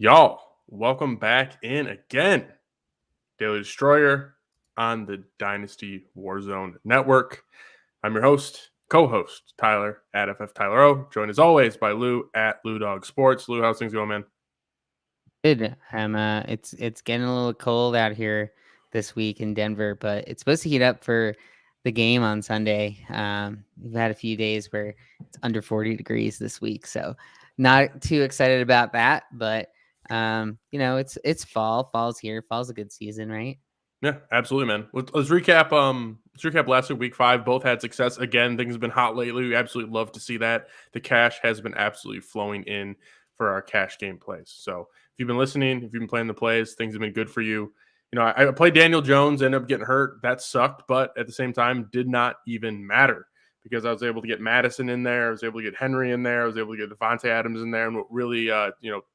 Y'all, welcome back in again. Daily Destroyer on the Dynasty Warzone Network. I'm your host, co-host, Tyler at FF Tyler O. Joined as always by Lou at Lou Dog Sports. Lou, how's things going, man? Good. It's getting a little cold out here this week in Denver, but it's supposed to heat up for the game on Sunday. We've had a few days where it's under 40 degrees this week, so not too excited about that. But it's fall. Fall's here. Fall's a good season, right? Yeah, absolutely, man. Let's recap. Let's recap last week 5. Both had success. Again, things have been hot lately. We absolutely love to see that. The cash has been absolutely flowing in for our cash game plays. So if you've been listening, if you've been playing the plays, things have been good for you. You know, I played Daniel Jones, ended up getting hurt. That sucked, but at the same time, did not even matter because I was able to get Madison in there. I was able to get Henry in there. I was able to get Devontae Adams in there. And what really,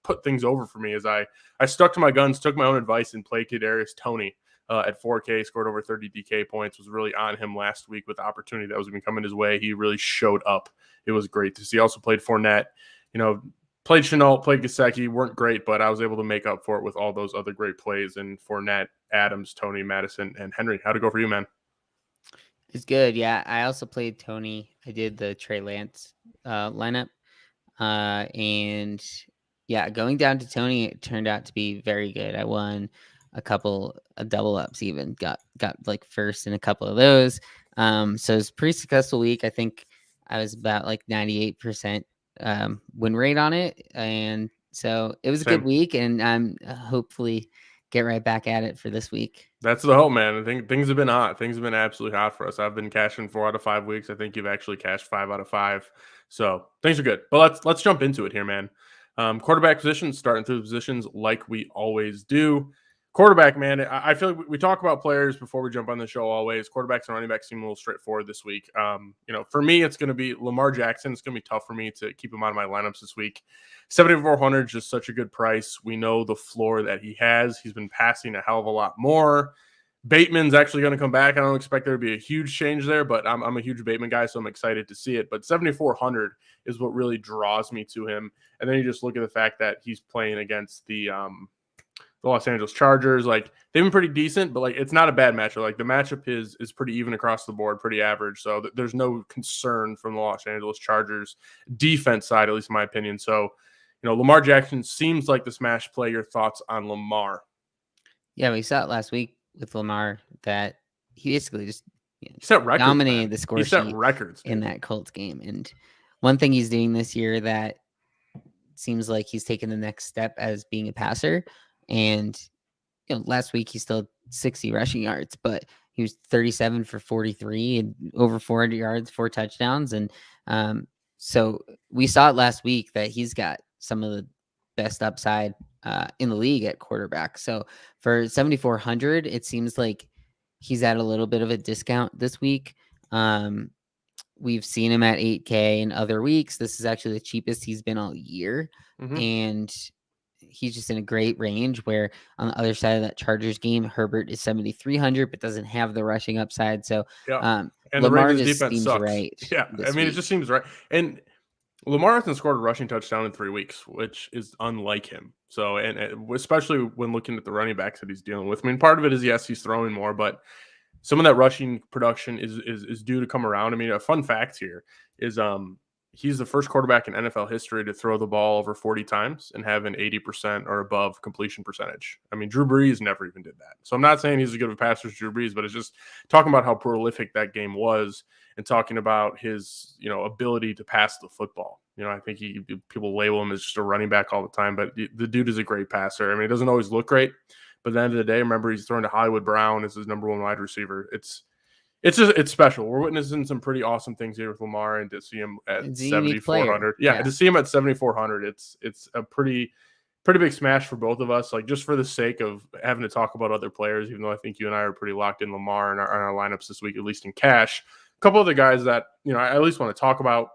put things over for me is I stuck to my guns, took my own advice, and played Kadarius Toney. At 4K, scored over 30 DK points, was really on him last week with the opportunity that was going to come in his way. He really showed up. It was great to see. Also played Fournette, played Chenault, played Gesicki, weren't great, but I was able to make up for it with all those other great plays in Fournette, Adams, Toney, Madison, and Henry. How'd it go for you, man? It's good. Yeah, I also played Tony. I did the Trey Lance lineup, and yeah, going down to Tony, it turned out to be very good. I won a couple of double ups, even got like first in a couple of those. So it's a pretty successful week. I think I was about like 98% win rate on it, and so it was a good week. And I'm hopefully get right back at it for this week. That's the hope, man. I think things have been hot. Things have been absolutely hot for us. I've been cashing 4 out of 5 weeks. I think you've actually cashed 5 out of 5. So things are good. But let's jump into it here, man. Quarterback positions, starting through the positions like we always do. Quarterback, man, I feel like we talk about players before we jump on the show always. Quarterbacks and running backs seem a little straightforward this week. For me, it's going to be Lamar Jackson. It's going to be tough for me to keep him out of my lineups this week. 7,400 is just such a good price. We know the floor that he has. He's been passing a hell of a lot more. Bateman's actually going to come back. I don't expect there to be a huge change there, but I'm a huge Bateman guy, so I'm excited to see it. But 7,400 is what really draws me to him. And then you just look at the fact that he's playing against the Los Angeles Chargers. Like, they've been pretty decent, but like, it's not a bad matchup. Like, the matchup is pretty even across the board, pretty average. So there's no concern from the Los Angeles Chargers defense side, at least in my opinion. So, Lamar Jackson seems like the smash play. Your thoughts on Lamar? Yeah, we saw it last week with Lamar that he basically just he set records, dominated the score sheet records in that Colts game. And one thing he's doing this year that seems like he's taken the next step as being a passer. And last week he still had 60 rushing yards, but he was 37 for 43 and over 400 yards, 4 touchdowns. And so we saw it last week that he's got some of the best upside in the league at quarterback. So for 7,400, it seems like he's at a little bit of a discount this week. We've seen him at 8K in other weeks. This is actually the cheapest he's been all year. Mm-hmm. And he's just in a great range where on the other side of that Chargers game, Herbert is 7,300, but doesn't have the rushing upside. So and Lamar the just defense seems sucks. right. Yeah, I mean, it just seems right. And Lamar hasn't scored a rushing touchdown in 3 weeks, which is unlike him. So, and especially when looking at the running backs that he's dealing with. I mean, part of it is, yes, he's throwing more, but some of that rushing production is due to come around. I mean, a fun fact here is he's the first quarterback in NFL history to throw the ball over 40 times and have an 80% or above completion percentage. I mean, Drew Brees never even did that. So I'm not saying he's as good of a passer as Drew Brees, but it's just talking about how prolific that game was and talking about his, ability to pass the football. I think people label him as just a running back all the time, but the dude is a great passer. I mean, it doesn't always look great, but at the end of the day, remember, he's throwing to Hollywood Brown as his number 1 wide receiver. It's special. We're witnessing some pretty awesome things here with Lamar, and to see him at 7,400. Yeah, to see him at 7,400, it's a pretty big smash for both of us. Like, just for the sake of having to talk about other players, even though I think you and I are pretty locked in Lamar in our lineups this week, at least in cash. A couple of the guys that I at least want to talk about.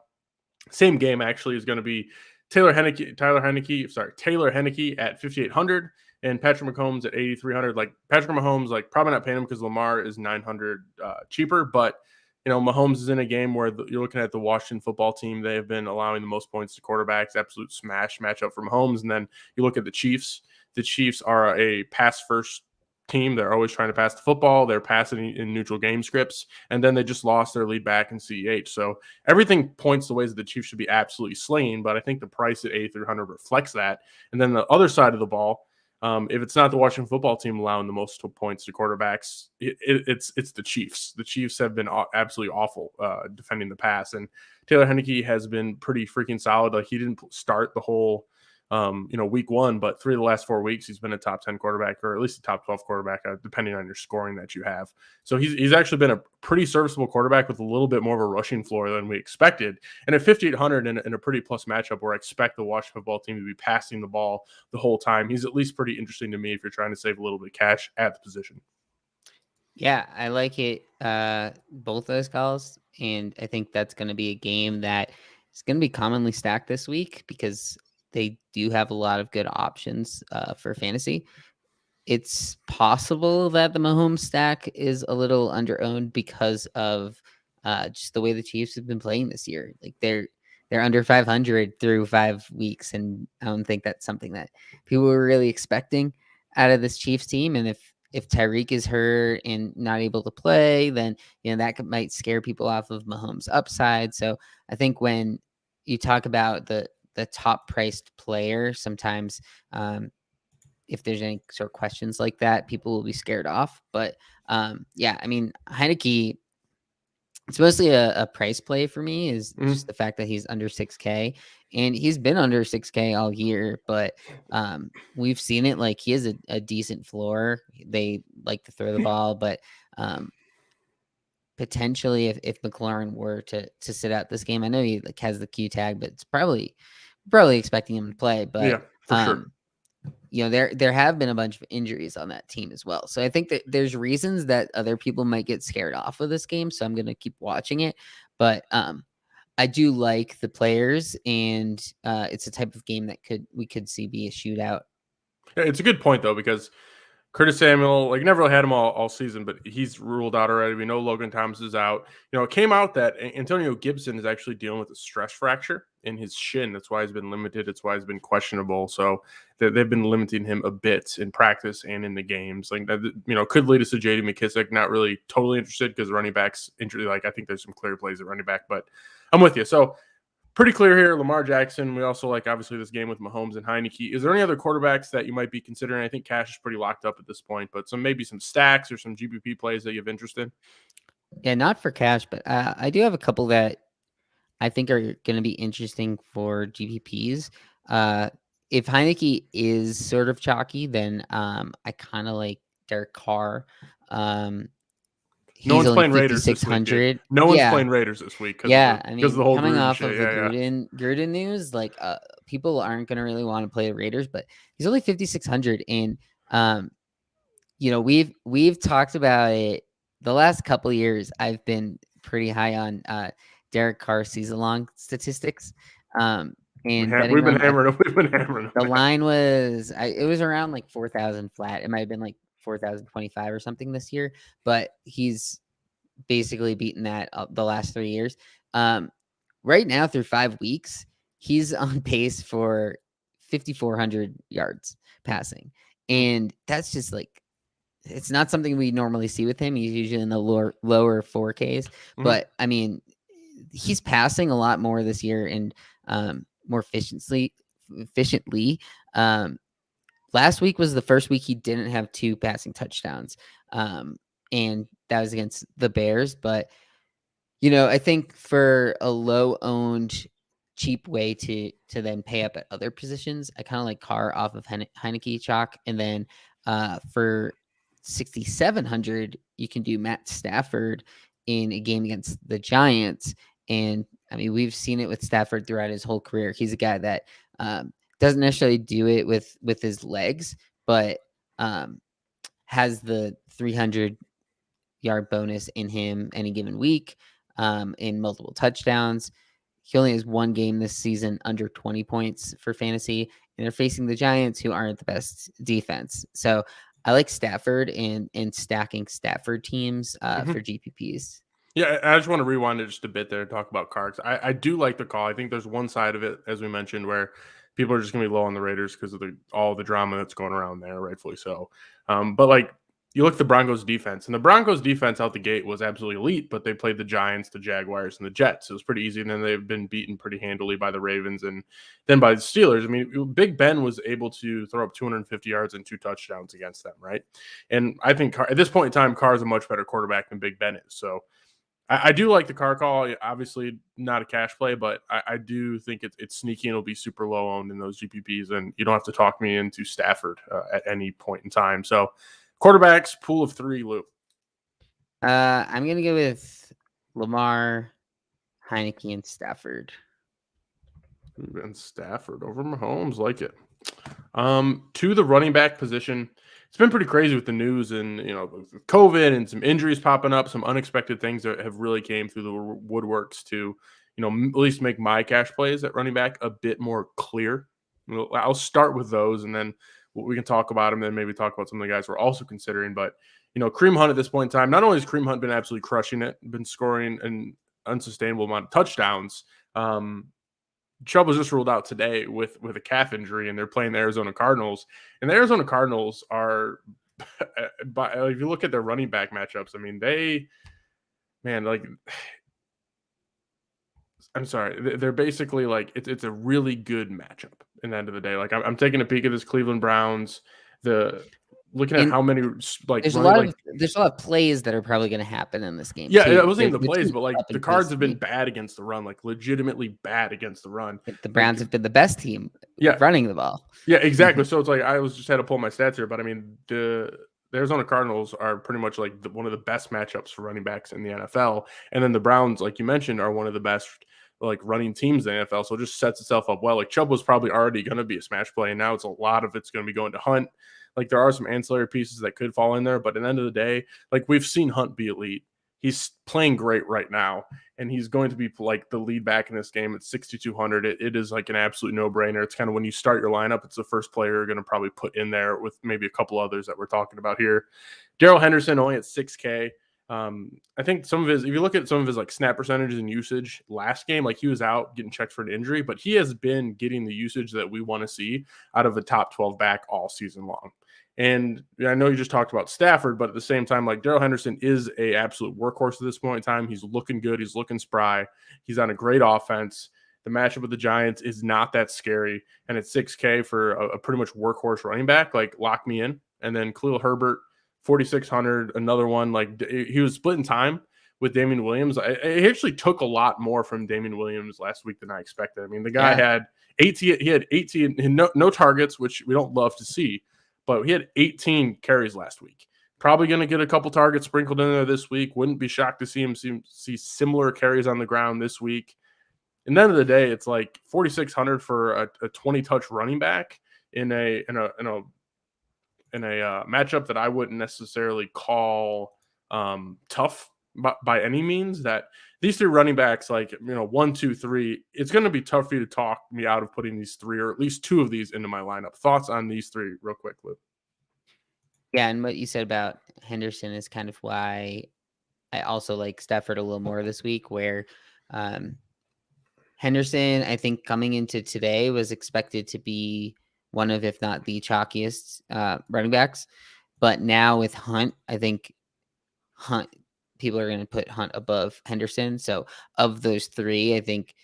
Same game actually is going to be Taylor Henneke at 5,800. And Patrick Mahomes at 8,300. Like, Patrick Mahomes, like, probably not paying him because Lamar is 900 cheaper, but Mahomes is in a game where you're looking at the Washington football team. They have been allowing the most points to quarterbacks, absolute smash matchup for Mahomes. And then you look at the Chiefs. The Chiefs are a pass-first team. They're always trying to pass the football. They're passing in neutral game scripts. And then they just lost their lead back in CEH. So everything points the ways that the Chiefs should be absolutely slinging, but I think the price at 8,300 reflects that. And then the other side of the ball, if it's not the Washington football team allowing the most points to quarterbacks, it's the Chiefs. The Chiefs have been absolutely awful defending the pass, and Taylor Heinicke has been pretty freaking solid. Like, he didn't start the whole week one, but 3 of the last 4 weeks he's been a top 10 quarterback, or at least a top 12 quarterback, depending on your scoring that you have. So he's actually been a pretty serviceable quarterback with a little bit more of a rushing floor than we expected. And at 5,800 in a pretty plus matchup where I expect the Washington football team to be passing the ball the whole time, he's at least pretty interesting to me if you're trying to save a little bit of cash at the position. Yeah, I like it. Both those calls. And I think that's going to be a game that is going to be commonly stacked this week because they do have a lot of good options for fantasy. It's possible that the Mahomes stack is a little underowned because of just the way the Chiefs have been playing this year. Like, they're under 500 through 5 weeks, and I don't think that's something that people were really expecting out of this Chiefs team. And if Tyreek is hurt and not able to play, then that might scare people off of Mahomes' upside. So I think when you talk about the top priced player, sometimes if there's any sort of questions like that, people will be scared off. But Heinicke, it's mostly a price play for me, is just the fact that he's under 6K, and he's been under 6K all year, but we've seen it. Like, he has a decent floor. They like to throw the ball, but potentially if McLaurin were to sit out this game, I know he has the Q tag, but it's probably expecting him to play. But yeah, for sure. There have been a bunch of injuries on that team as well. So I think that there's reasons that other people might get scared off of this game. So I'm going to keep watching it. But I do like the players, and it's a type of game that we could see be a shootout. Yeah, it's a good point, though, because Curtis Samuel, never really had him all season, but he's ruled out already. We know Logan Thomas is out. It came out that Antonio Gibson is actually dealing with a stress fracture in his shin. That's why he's been limited. That's why he's been questionable. So they've been limiting him a bit in practice and in the games. Could lead us to J.D. McKissick. Not really totally interested because running backs injury. I think there's some clear plays at running back, but I'm with you. So pretty clear here. Lamar Jackson. We also like, obviously, this game with Mahomes and Heinicke. Is there any other quarterbacks that you might be considering? I think cash is pretty locked up at this point, but maybe some stacks or some GPP plays that you have interest in? Yeah, not for cash, but I do have a couple that I think are going to be interesting for GPPs. If Heinicke is sort of chalky, then I kind of like Derek Carr. No one's playing Raiders this week. No one's playing Raiders this week. Because the whole coming Gruden off shit. of the Gruden news, people aren't going to really want to play the Raiders, but he's only 5,600, and we've talked about it the last couple of years. I've been pretty high on Derek Carr season-long statistics. And we've been hammering them. The line was it was around 4,000 flat. It might have been 4,025 or something this year, but he's basically beaten that the last 3 years. Right now, through 5 weeks, he's on pace for 5,400 yards passing, and that's just it's not something we normally see with him. He's usually in the lower 4Ks, but I mean, he's passing a lot more this year and more efficiently. Last week was the first week he didn't have 2 passing touchdowns, and that was against the Bears. But I think for a low-owned, cheap way to then pay up at other positions, I kind of like Carr off of Heinicke chalk, and then for 6,700, you can do Matt Stafford in a game against the Giants. And I mean, we've seen it with Stafford throughout his whole career. He's a guy that doesn't necessarily do it with his legs, but has the 300-yard bonus in him any given week, in multiple touchdowns. He only has 1 game this season under 20 points for fantasy, and they're facing the Giants, who aren't the best defense. So I like Stafford and stacking Stafford teams for GPPs. Yeah, I just want to rewind it just a bit there and talk about Carr. I do like the call. I think there's one side of it, as we mentioned, where people are just going to be low on the Raiders because of all the drama that's going around there, rightfully so. But like you look at the Broncos defense, and the Broncos defense out the gate was absolutely elite, but they played the Giants, the Jaguars, and the Jets. It was pretty easy, and then they've been beaten pretty handily by the Ravens and then by the Steelers. I mean, Big Ben was able to throw up 250 yards and 2 touchdowns against them, right? And I think at this point in time, Carr is a much better quarterback than Big Ben is. So I do like the Carr call. Obviously, not a cash play, but I do think it's sneaky and it'll be super low owned in those GPPs. And you don't have to talk me into Stafford at any point in time. So, quarterbacks, pool of 3, Lou. I'm going to go with Lamar, Heineke, and Stafford. And Stafford over Mahomes, like it. To the running back position, it's been pretty crazy with the news and COVID and some injuries popping up, some unexpected things that have really came through the woodworks to at least make my cash plays at running back a bit more clear. I'll start with those and then we can talk about them and then maybe talk about some of the guys we're also considering. But Kareem Hunt at this point in time, not only has Kareem Hunt been absolutely crushing it, been scoring an unsustainable amount of touchdowns. Chubb was just ruled out today with a calf injury, and they're playing the Arizona Cardinals. And the Arizona Cardinals are, if you look at their running back matchups, I mean, I'm sorry, they're basically like it's a really good matchup. In the end of the day, like I'm taking a peek at this Cleveland Browns, looking at how many there's a lot of plays that are probably going to happen in this game. Yeah, too. it wasn't even the plays, but like the Cards have been bad against the run, like legitimately bad against the run. The Browns have been the best team running the ball. Yeah, exactly. So it's like I was just had to pull my stats here, but I mean the Arizona Cardinals are pretty much like one of the best matchups for running backs in the NFL, and then the Browns, like you mentioned, are one of the best like running teams in the NFL. So it just sets itself up well. Like Chubb was probably already going to be a smash play, and now it's a lot of it's going to be going to Hunt. Like there are some ancillary pieces that could fall in there, but at the end of the day, like we've seen Hunt be elite. He's playing great right now, and he's going to be like the lead back in this game at 6,200. It is like an absolute no-brainer. It's kind of when you start your lineup, it's the first player you're going to probably put in there with maybe a couple others that we're talking about here. Daryl Henderson only at 6K. I think if you look at some of his like snap percentages and usage last game, like he was out getting checked for an injury, but he has been getting the usage that we want to see out of a top 12 back all season long. And I know you just talked about Stafford, but at the same time, like Daryl Henderson is a absolute workhorse at this point in time. He's looking good. He's looking spry. He's on a great offense. The matchup with the Giants is not that scary. And at 6K for a pretty much workhorse running back, like lock me in. And then Khalil Herbert, 4,600, another one. Like he was splitting time with Damian Williams. I actually took a lot more from Damian Williams last week than I expected. I mean, the guy had 18. He had 18, no targets, which we don't love to see, but he had 18 carries last week. Probably going to get a couple targets sprinkled in there this week. Wouldn't be shocked to see him see similar carries on the ground this week. At the end of the day, it's like 4,600 for a 20-touch running back in a matchup that I wouldn't necessarily call tough by any means. That these 3 running backs, like 1, 2, 3, it's going to be tough for you to talk me out of putting these 3 or at least 2 of these into my lineup. Thoughts on these 3 real quick, Lou? Yeah, and what you said about Henderson is kind of why I also like Stafford a little more this week, where Henderson, I think coming into today, was expected to be one of, if not the chalkiest running backs. But now with Hunt, I think people are going to put Hunt above Henderson. So of those 3, I think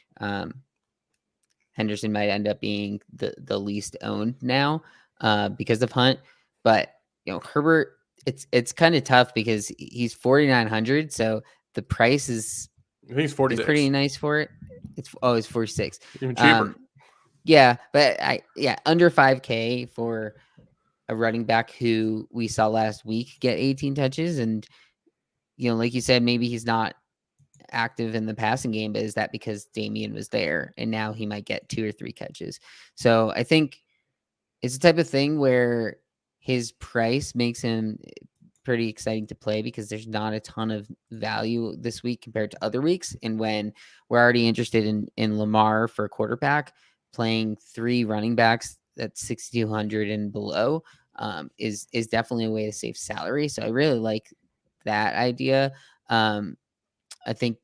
Henderson might end up being the least owned now because of Hunt. But Herbert, it's kind of tough because he's 4,900, so the price is I think it's 46. Pretty nice for it. It's 46. Even cheaper. Yeah, but under 5K for a running back who we saw last week get 18 touches, and like you said, maybe he's not active in the passing game, but is that because Damian was there and now he might get 2 or 3 catches? So I think it's the type of thing where his price makes him pretty exciting to play because there's not a ton of value this week compared to other weeks. And when we're already interested in Lamar for a quarterback, playing 3 running backs at 6,200 and below is definitely a way to save salary. So I really like that idea. I think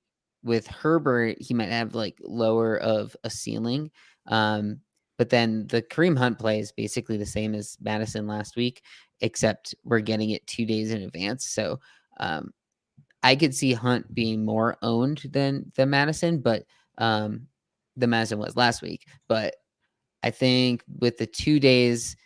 with Herbert, he might have like lower of a ceiling. But then the Kareem Hunt play is basically the same as Madison last week, except we're getting it 2 days in advance. So I could see Hunt being more owned than Madison, but the Madison was last week. But I think with the 2 days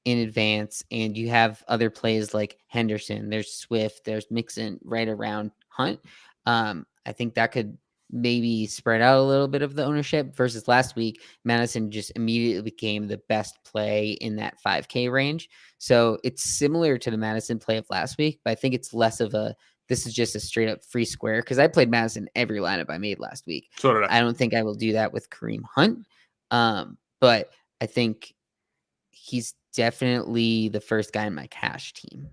in advance, and you have other plays like Henderson, there's Swift, there's Mixon right around Hunt. I think that could maybe spread out a little bit of the ownership versus last week. Madison just immediately became the best play in that 5K range. So it's similar to the Madison play of last week, but I think it's less of a, this is just a straight up free square, because I played Madison every lineup I made last week. So did I. I don't think I will do that with Kareem Hunt. But I think he's definitely the first guy in my cash team.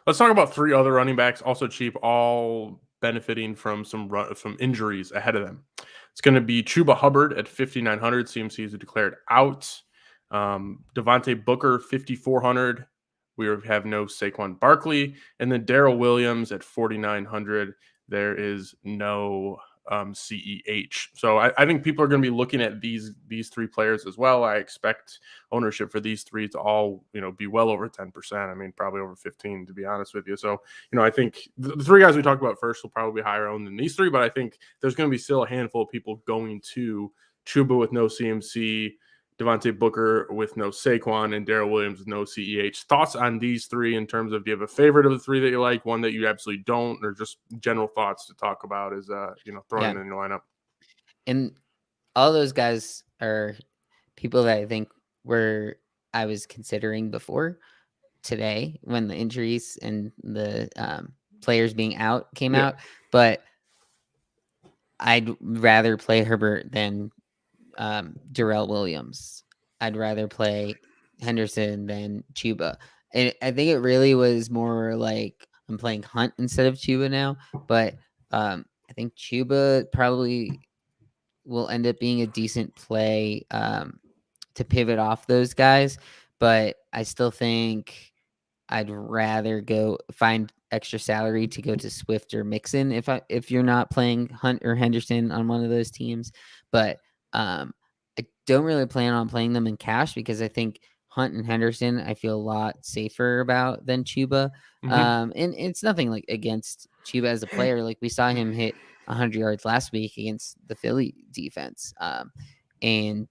Let's talk about 3 other running backs, also cheap, all benefiting from some injuries ahead of them. It's going to be Chuba Hubbard at 5,900. CMC is declared out. Devontae Booker, 5,400. We have no Saquon Barkley. And then Daryl Williams at 4,900. There is no CEH. So I think people are going to be looking at these 3 players as well. I expect ownership for these 3 to all, be well over 10%. I mean, probably over 15, to be honest with you. So, I think the 3 guys we talked about first will probably be higher owned than these 3, but I think there's going to be still a handful of people going to Chuba with no CMC, Devontae Booker with no Saquon, and Daryl Williams with no CEH. Thoughts on these 3 in terms of, do you have a favorite of the 3 that you like, one that you absolutely don't, or just general thoughts to talk about as, throwing them in your lineup? And all those guys are people that I think I was considering before today when the injuries and the players being out came out. But I'd rather play Herbert than Daryl Williams. I'd rather play Henderson than Chuba. And I think it really was more like I'm playing Hunt instead of Chuba now. But I think Chuba probably will end up being a decent play to pivot off those guys. But I still think I'd rather go find extra salary to go to Swift or Mixon if you're not playing Hunt or Henderson on one of those teams. But I don't really plan on playing them in cash because I think Hunt and Henderson I feel a lot safer about than Chuba. And it's nothing like against Chuba as a player. Like we saw him hit 100 yards last week against the Philly defense. And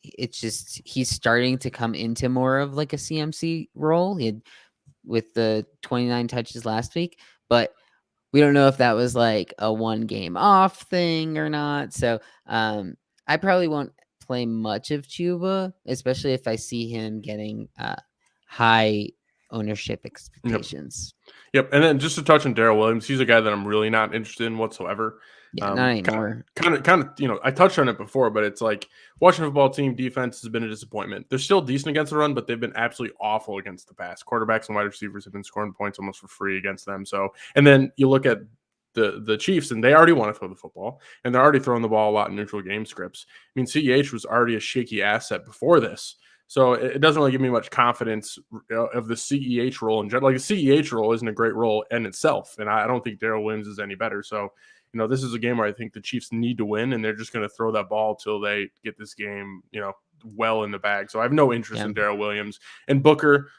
it's just he's starting to come into more of like a CMC role. He had with the 29 touches last week, but we don't know if that was like a 1 game off thing or not. So I probably won't play much of Chuba, especially if I see him getting high ownership expectations. Yep. And then just to touch on Daryl Williams, he's a guy that I'm really not interested in whatsoever. Yeah, not anymore. Kind of, I touched on it before, but it's like Washington football team defense has been a disappointment. They're still decent against the run, but they've been absolutely awful against the pass. Quarterbacks and wide receivers have been scoring points almost for free against them. So, and then you look at the Chiefs, and they already want to throw the football, and they're already throwing the ball a lot in neutral game scripts. I mean, CEH was already a shaky asset before this. So it doesn't really give me much confidence of the CEH role in general. Like the CEH role isn't a great role in itself, and I don't think Daryl Williams is any better. So, this is a game where I think the Chiefs need to win, and they're just going to throw that ball till they get this game, well in the bag. So I have no interest in Daryl Williams and Booker.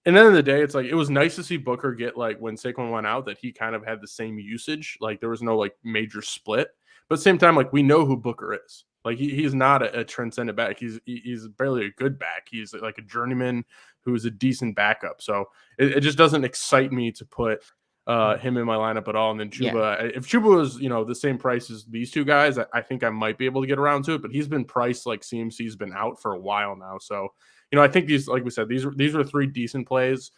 And then at the end of the day, it's like it was nice to see Booker get like when Saquon went out that he kind of had the same usage. Like there was no like major split, but at the same time, like we know who Booker is. Like he's not a transcendent back. He's barely a good back. He's like a journeyman who's a decent backup. So it just doesn't excite me to put him in my lineup at all. And then Chuba, if Chuba was, the same price as these 2 guys, I think I might be able to get around to it, but he's been priced like CMC's been out for a while now. So, I think these, like we said, these were 3 decent plays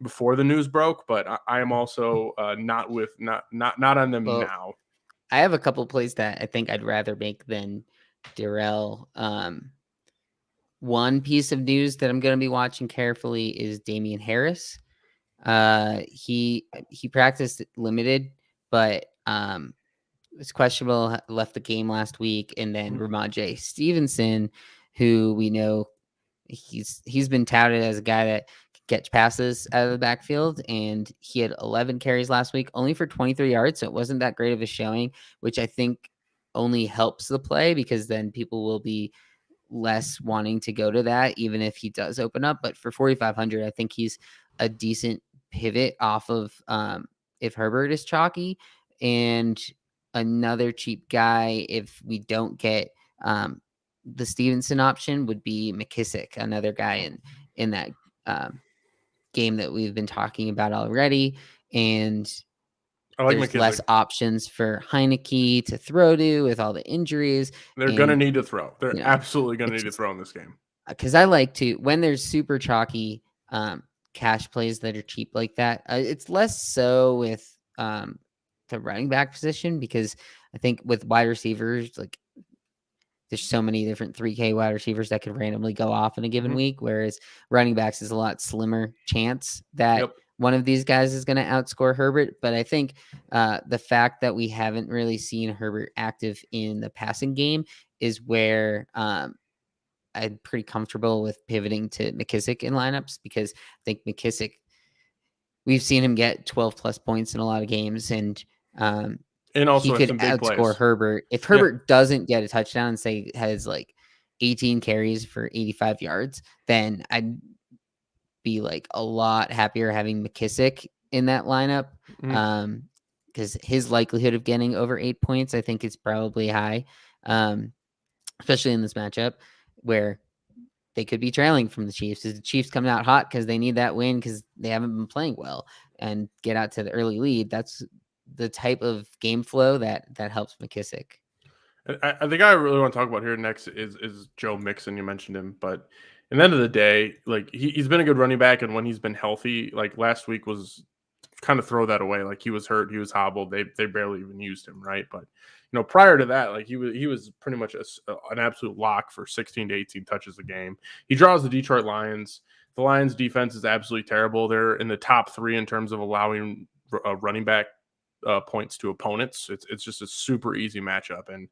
before the news broke, but I am also not on them now. I have a couple plays that I think I'd rather make than Daryl. One piece of news that I'm going to be watching carefully is Damian Harris. He practiced limited, but was questionable, left the game last week. And then Ramondre Stevenson, who we know he's been touted as a guy that catch passes out of the backfield, and he had 11 carries last week, only for 23 yards. So it wasn't that great of a showing, which I think only helps the play because then people will be less wanting to go to that, even if he does open up. But for 4,500, I think he's a decent pivot off of if Herbert is chalky. And another cheap guy, if we don't get the Stevenson option, would be McKissick, another guy in that game that we've been talking about already. And I like there's McKissick. less options for Heineke to throw to with all the injuries. They're going to need to throw. They're absolutely going to need to throw in this game. Because I like to, when there's super chalky cash plays that are cheap like that, it's less so with the running back position, because I think with wide receivers, like there's so many different 3K wide receivers that could randomly go off in a given week, whereas running backs is a lot slimmer chance that one of these guys is going to outscore Herbert. But I think the fact that we haven't really seen Herbert active in the passing game is where I'm pretty comfortable with pivoting to McKissick in lineups, because I think McKissick, we've seen him get 12 plus points in a lot of games, and also he could outscore Herbert. If Herbert doesn't get a touchdown and say has like 18 carries for 85 yards, then I'd be like a lot happier having McKissick in that lineup, because his likelihood of getting over 8 points, I think, is probably high, especially in this matchup where they could be trailing from the Chiefs. Is the Chiefs coming out hot because they need that win because they haven't been playing well and get out to the early lead? That's the type of game flow that helps McKissick. I think I really want to talk about here next is Joe Mixon. You mentioned him, but at the end of the day, like he's been a good running back, and when he's been healthy, like last week was kind of throw that away. Like he was hurt, he was hobbled. They barely even used him, right? But prior to that, like he was pretty much an absolute lock for 16 to 18 touches a game. He draws the Detroit Lions. The Lions defense is absolutely terrible. They're in the top 3 in terms of allowing running back points to opponents. It's just a super easy matchup, and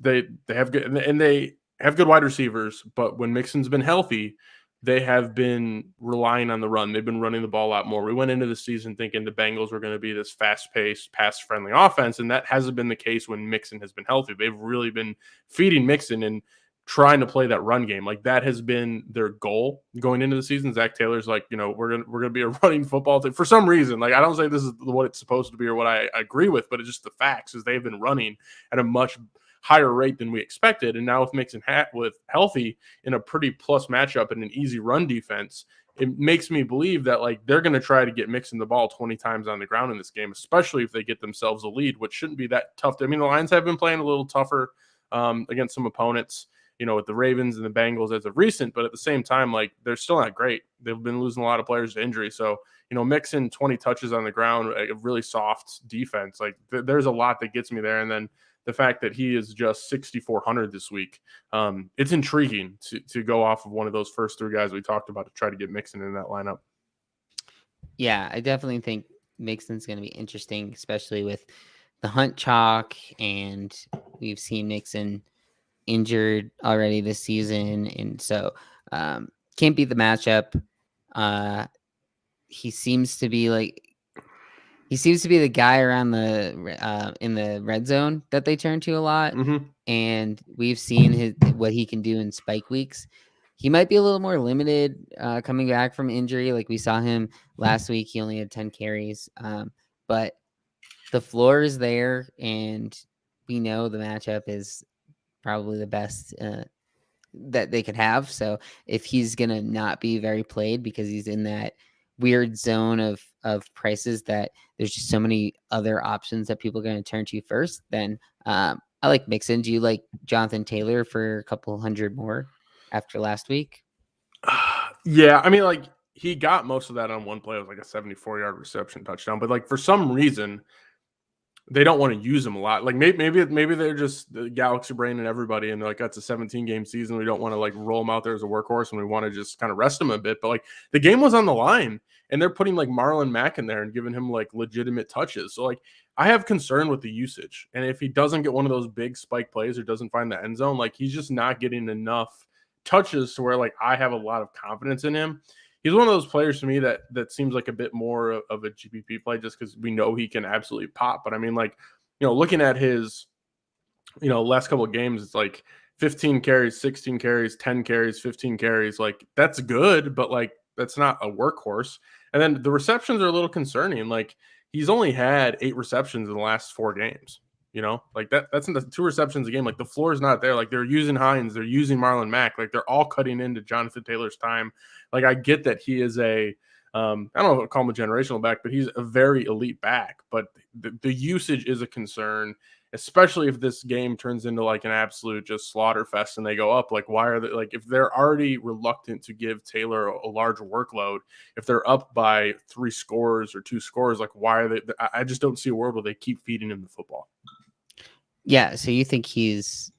they have good and they have good wide receivers. But when Mixon's been healthy, they have been relying on the run. They've been running the ball a lot more. We went into the season thinking the Bengals were going to be this fast-paced, pass-friendly offense, and that hasn't been the case when Mixon has been healthy. They've really been feeding Mixon and trying to play that run game. Like that has been their goal going into the season. Zach Taylor's like, we're gonna be a running football team for some reason. Like I don't say this is what it's supposed to be or what I agree with, but it's just the facts is they've been running at a much higher rate than we expected. And now with Mixon with healthy in a pretty plus matchup and an easy run defense, it makes me believe that like they're going to try to get Mixon the ball 20 times on the ground in this game, especially if they get themselves a lead, which shouldn't be that tough. I mean, the Lions have been playing a little tougher against some opponents, with the Ravens and the Bengals as of recent, but at the same time, like they're still not great. They've been losing a lot of players to injury. So, Mixon 20 touches on the ground, a really soft defense. Like there's a lot that gets me there. And then the fact that he is just 6,400 this week, it's intriguing to go off of one of those first 3 guys we talked about to try to get Mixon in that lineup. Yeah, I definitely think Mixon's going to be interesting, especially with the Hunt chalk, and we've seen Mixon injured already this season, and so can't beat the matchup. He seems to be the guy around the in the red zone that they turn to a lot, and we've seen what he can do in spike weeks. He might be a little more limited coming back from injury. Like we saw him last week, he only had 10 carries, but the floor is there, and we know the matchup is probably the best that they could have. So if he's going to not be very played because he's in that weird zone of prices that there's just so many other options that people are going to turn to first, then I like Mixon. Do you like Jonathan Taylor for a couple hundred more after last week? Yeah, I mean, like he got most of that on one play. It was like a 74-yard reception touchdown, but like for some reason they don't want to use him a lot. Like maybe they're just the galaxy brain and everybody, and they're like, that's a 17-game season. We don't want to like roll him out there as a workhorse, and we want to just kind of rest him a bit. But like the game was on the line, and they're putting like Marlon Mack in there and giving him like legitimate touches. So like I have concern with the usage, and if he doesn't get one of those big spike plays or doesn't find the end zone, like he's just not getting enough touches to where like I have a lot of confidence in him. he's one of those players to me that seems like a bit more of a GPP play just because we know he can absolutely pop. But I mean, like, looking at his, last couple of games, it's like 15 carries, 16 carries, 10 carries, 15 carries. Like, that's good, but like, that's not a workhorse. And then the receptions are a little concerning. Like, he's only had 8 receptions in the last 4 games. Like that's in the 2 receptions a game. Like, the floor is not there. Like, they're using Hines, they're using Marlon Mack. Like, they're all cutting into Jonathan Taylor's time. Like, I get that he is I don't know if I'll call him a generational back, but he's a very elite back. But the usage is a concern, especially if this game turns into like an absolute just slaughter fest and they go up. Like, why are they, like, if they're already reluctant to give Taylor a large workload, if they're up by 3 scores or 2 scores, like, why are they? I just don't see a world where they keep feeding him the football. Yeah, so you think he's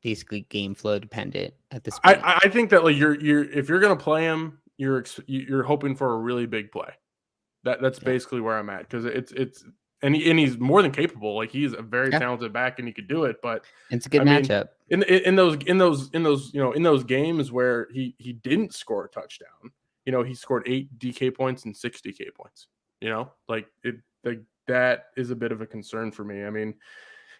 basically game flow dependent at this point? I think that, like, you're if you're gonna play him, you're hoping for a really big play. That's basically where I'm at, because it's and he's more than capable. Like, he's a very talented back and he could do it. But it's a good matchup. In those games where he didn't score a touchdown, he scored 8 DK points and 6 DK points. That is a bit of a concern for me. I mean,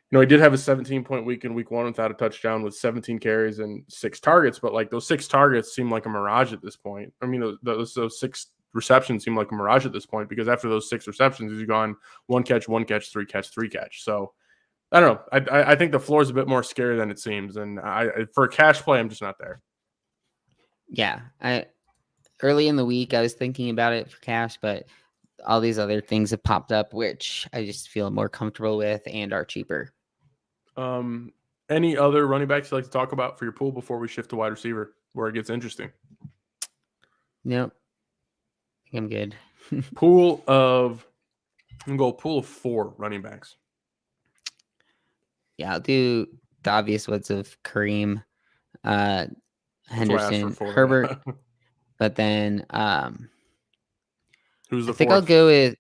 he did have a 17-point week in week 1 without a touchdown with 17 carries and 6 targets, but like, those 6 targets seem like a mirage at this point. I mean, those 6 receptions seem like a mirage at this point, because after those 6 receptions, he's gone 1 catch, 1 catch, 3 catch, 3 catch. So I don't know. I think the floor is a bit more scary than it seems, and for a cash play, I'm just not there. Yeah, early in the week I was thinking about it for cash, but all these other things have popped up, which I just feel more comfortable with and are cheaper. Any other running backs you'd like to talk about for your pool before we shift to wide receiver, where it gets interesting? Nope. I think I'm good. Pool of 4 running backs. Yeah, I'll do the obvious ones of Kareem, Henderson, Herbert, but then who's the I think 4th?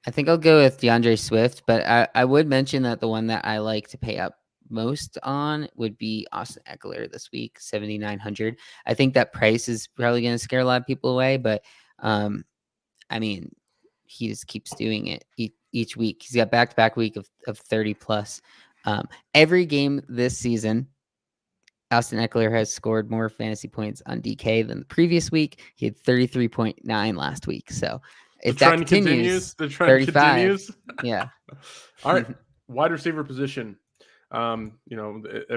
I think I'll go with DeAndre Swift, but I would mention that the one that I like to pay up most on would be Austin Eckler this week, 7,900. I think that price is probably going to scare a lot of people away, but I mean, he just keeps doing it each week. He's got back-to-back week of 30 plus. Every game this season, Austin Eckler has scored more fantasy points on DK than the previous week. He had 33.9 last week. So if that continues, the trend continues. Yeah. All right. Wide receiver position. I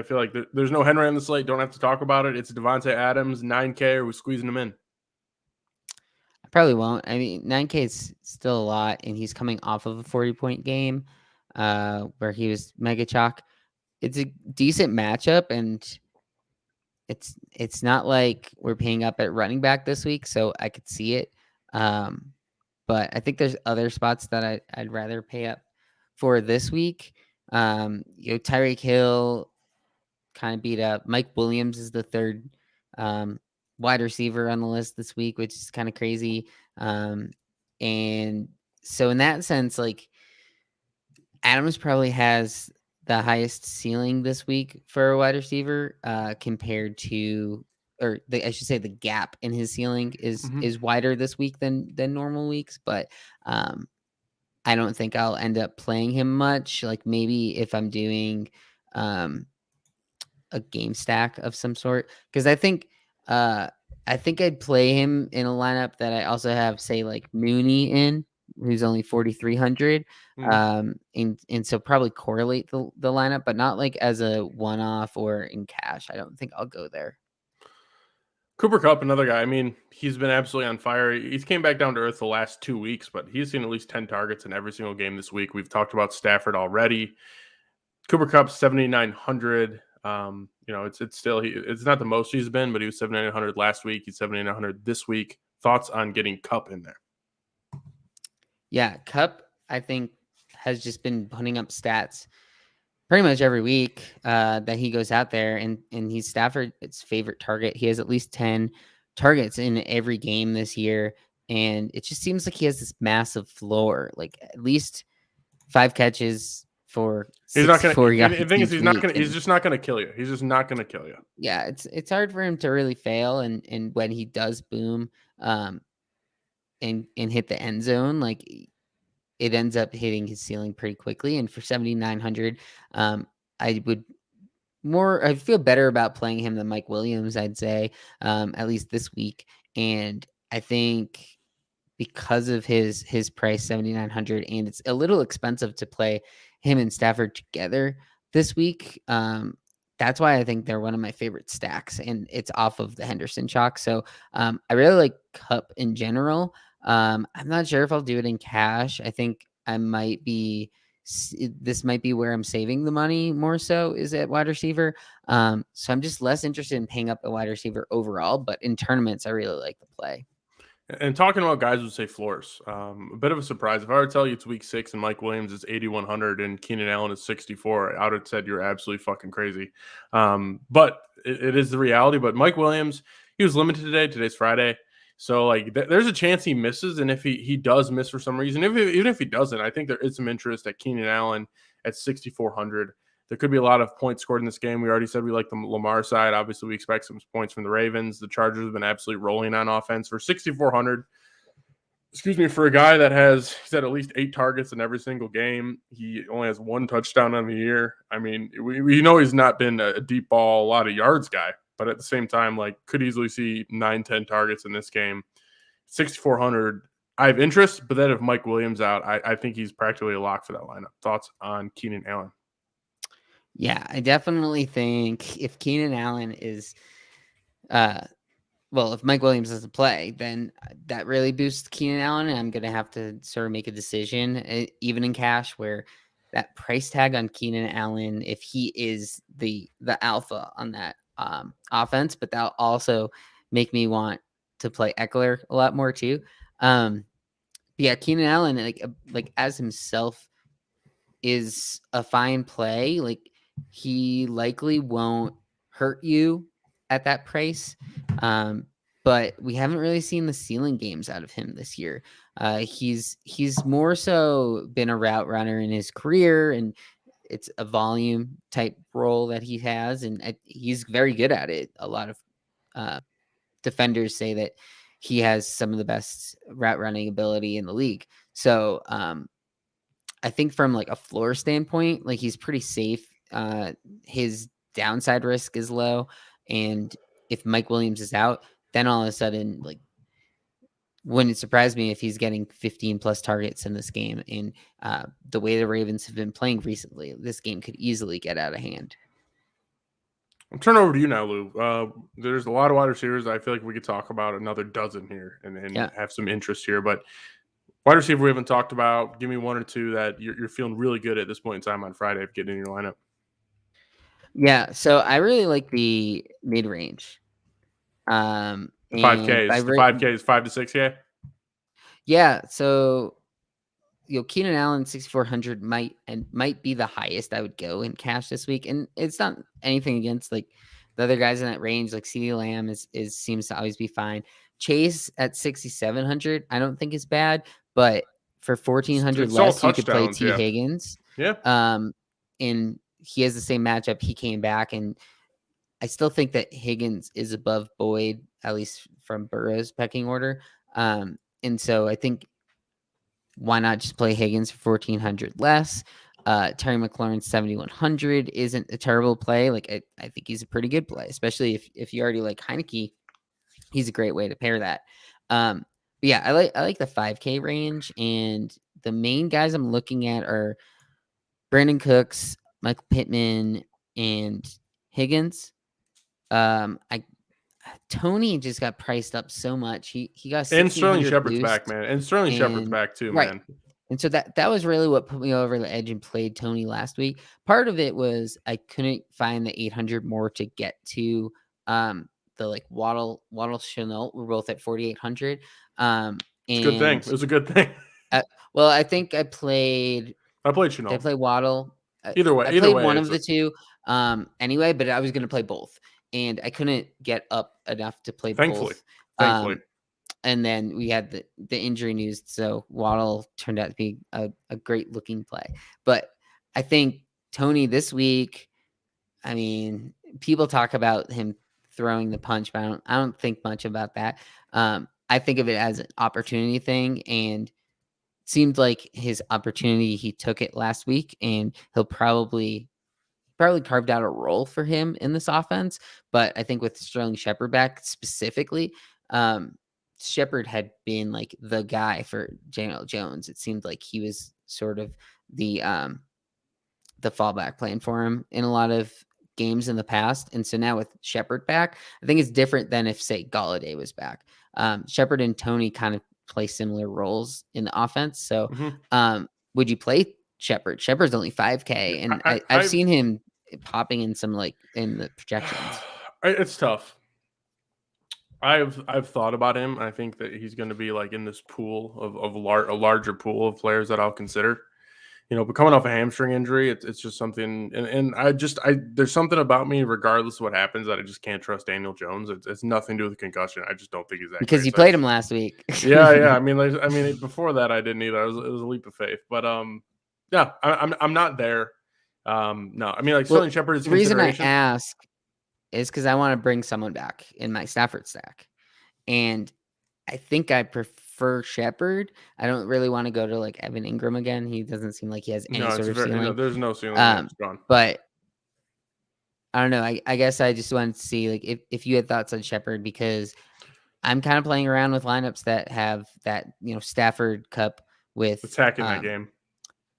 feel like there's no Henry on the slate. Don't have to talk about it. It's Devontae Adams, 9K. Are we squeezing him in? I probably won't. I mean, 9K is still a lot, and he's coming off of a 40-point game where he was mega chalk. It's a decent matchup, and it's not like we're paying up at running back this week, so I could see it. But I think there's other spots that I'd rather pay up for this week. Tyra Kale kind of beat up. Mike Williams is the 3rd wide receiver on the list this week, which is kind of crazy. And so in that sense, like, Adams probably has the highest ceiling this week for a wide receiver compared to, I should say the gap in his ceiling is wider this week than normal weeks. But I don't think I'll end up playing him much. Like, maybe if I'm doing a game stack of some sort, because I think I'd play him in a lineup that I also have, say, like Mooney in, who's only 4,300. And so probably correlate the lineup, but not like as a one-off or in cash. I don't think I'll go there. Cooper Kupp, another guy. I mean, he's been absolutely on fire. He's came back down to earth the last 2 weeks, but he's seen at least 10 targets in every single game this week. We've talked about Stafford already. Cooper Kupp, 7,900. It's still, it's not the most he's been, but he was 7,900 last week. He's 7,900 this week. Thoughts on getting Kupp in there? Yeah, Kupp, I think, has just been putting up stats pretty much every week that he goes out there, and he's Stafford's favorite target. He has at least 10 targets in every game this year, and it just seems like he has this massive floor, like at least 5 catches, for He's not going 64 to. yards The thing is, each week. He's just not going to kill you. He's just not going to kill you. Yeah, it's hard for him to really fail, and when he does boom, and hit the end zone, like it ends up hitting his ceiling pretty quickly. And for 7,900, I feel better about playing him than Mike Williams, I'd say, at least this week. And I think because of his price, 7,900, and it's a little expensive to play him and Stafford together this week. That's why I think they're one of my favorite stacks, and it's off of the Henderson chalk. So I really like Cup in general. I'm not sure if I'll do it in cash. I think I might be. This might be where I'm saving the money more so is at wide receiver. So I'm just less interested in paying up a wide receiver overall, but in tournaments, I really like the play. And talking about guys who say floors, a bit of a surprise. If I were to tell you it's week 6 and Mike Williams is 8,100 and Keenan Allen is 64, I would have said you're absolutely fucking crazy. But it is the reality. But Mike Williams, he was limited today. Today's Friday. So like there's a chance he misses. And if he does miss for some reason, even if he doesn't, I think there is some interest at Keenan Allen at 6,400. There could be a lot of points scored in this game. We already said we like the Lamar side. Obviously, we expect some points from the Ravens. The Chargers have been absolutely rolling on offense for 6,400. Excuse me, for a guy that he's had at least 8 targets in every single game. He only has 1 touchdown on the year. I mean, we know he's not been a deep ball, a lot of yards guy, but at the same time, like could easily see 9-10 targets in this game. 6,400. I have interest, but then if Mike Williams out, I think he's practically a lock for that lineup. Thoughts on Keenan Allen? Yeah, I definitely think if Keenan Allen is, if Mike Williams doesn't play, then that really boosts Keenan Allen, and I'm going to have to sort of make a decision, even in cash, where that price tag on Keenan Allen, if he is the alpha on that offense, but that'll also make me want to play Eckler a lot more too. But yeah, Keenan Allen, like as himself, is a fine play. Like he likely won't hurt you at that price. But we haven't really seen the ceiling games out of him this year. He's more so been a route runner in his career, and it's a volume type role that he has, and he's very good at it. A lot of defenders say that he has some of the best route running ability in the league. So I think from like a floor standpoint, like he's pretty safe. His downside risk is low, and if Mike Williams is out, then all of a sudden, like, wouldn't surprise me if he's getting 15 plus targets in this game. And the way the Ravens have been playing recently, this game could easily get out of hand. I'll turn over to you now, Lou. There's a lot of wide receivers. I feel like we could talk about another dozen here and have some interest here, but wide receiver we haven't talked about. Give me 1 or 2 that you're feeling really good at this point in time on Friday of getting in your lineup. Yeah, so I really like the mid range. The 5Ks. The 5Ks, 5 to 6K. Yeah, so Keenan Allen 6,400 might be the highest I would go in cash this week, and it's not anything against like the other guys in that range. Like CeeDee Lamb is seems to always be fine. Chase at 6,700, I don't think is bad, but for 1,400 less, you could play T. Yeah. Higgins. Yeah. And he has the same matchup. He came back, and I still think that Higgins is above Boyd, at least from Burrow's pecking order. And so I think why not just play Higgins for 1,400 less? Terry McLaurin 7,100 isn't a terrible play. Like I think he's a pretty good play, especially if you already like Heineke. He's a great way to pair that. But yeah, I like the 5K range, and the main guys I'm looking at are Brandon Cooks, Michael Pittman, and Higgins. Tony just got priced up so much. He got and Sterling Shepard's back, man. And Sterling Shepard's back too, right, man. And so that was really what put me over the edge and played Tony last week. Part of it was I couldn't find the 800 more to get to the like Waddle Chenault. We're both at 4,800. It's a good thing. It was a good thing. Well, I think I played Chenault. I played Waddle. Either way, I played one of the two anyway, but I was going to play both. And I couldn't get up enough to play both. Thankfully. And then we had the injury news. So Waddle turned out to be a great looking play. But I think Tony this week, I mean, people talk about him throwing the punch, but I don't think much about that. I think of it as an opportunity thing, and it seemed like his opportunity, he took it last week, and he'll probably carved out a role for him in this offense. But I think with Sterling Shepard back specifically, Shepard had been like the guy for Daniel Jones. It seemed like he was sort of the fallback plan for him in a lot of games in the past. And so now with Shepard back, I think it's different than if, say, Galladay was back. Shepard and Tony kind of play similar roles in the offense. So would you play Shepard? Shepard's only 5K, and I've seen him popping in some like in the projections. It's tough. I've thought about him. I think that he's going to be like in this pool of a larger pool of players that I'll consider. But coming off a hamstring injury, it's just something, and there's something about me, regardless of what happens, that I just can't trust Daniel Jones. It's nothing to do with the concussion. I just don't think he's that because great. You played him last week. Yeah. I mean, before that, I didn't either. It was a leap of faith, but yeah, I'm not there. No, I mean, like Sterling Shepard is the reason I ask is because I want to bring someone back in my Stafford stack, and I think I prefer Shepard. I don't really want to go to like Evan Ingram again. He doesn't seem like he has any sort of ceiling. There's no ceiling. But I don't know. I guess I just wanted to see like if you had thoughts on Shepard, because I'm kind of playing around with lineups that have that Stafford Cup with attacking that game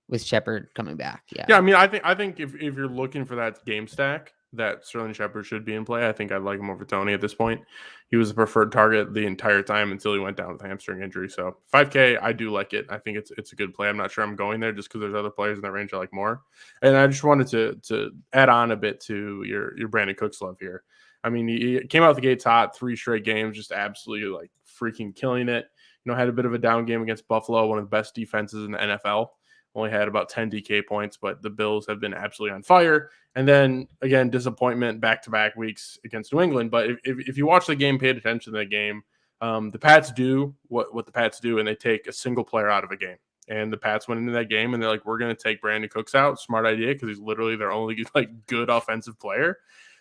with Shepard coming back. Yeah. I mean, I think if you're looking for that game stack, that Sterling Shepard should be in play. I think I'd like him over Tony at this point. He was the preferred target the entire time until he went down with a hamstring injury. So 5K, I do like it. I think it's a good play. I'm not sure I'm going there just because there's other players in that range I like more. And I just wanted to add on a bit to your Brandon Cooks love here. I mean, he came out the gates hot, 3 straight games, just absolutely like freaking killing it. Had a bit of a down game against Buffalo, one of the best defenses in the NFL. Only had about 10 DK points, but the Bills have been absolutely on fire. And then, again, disappointment back-to-back weeks against New England. But if you watch the game, paid attention to the game, the Pats do what the Pats do, and they take a single player out of a game. And the Pats went into that game, and they're like, we're going to take Brandon Cooks out. Smart idea, because he's literally their only like good offensive player.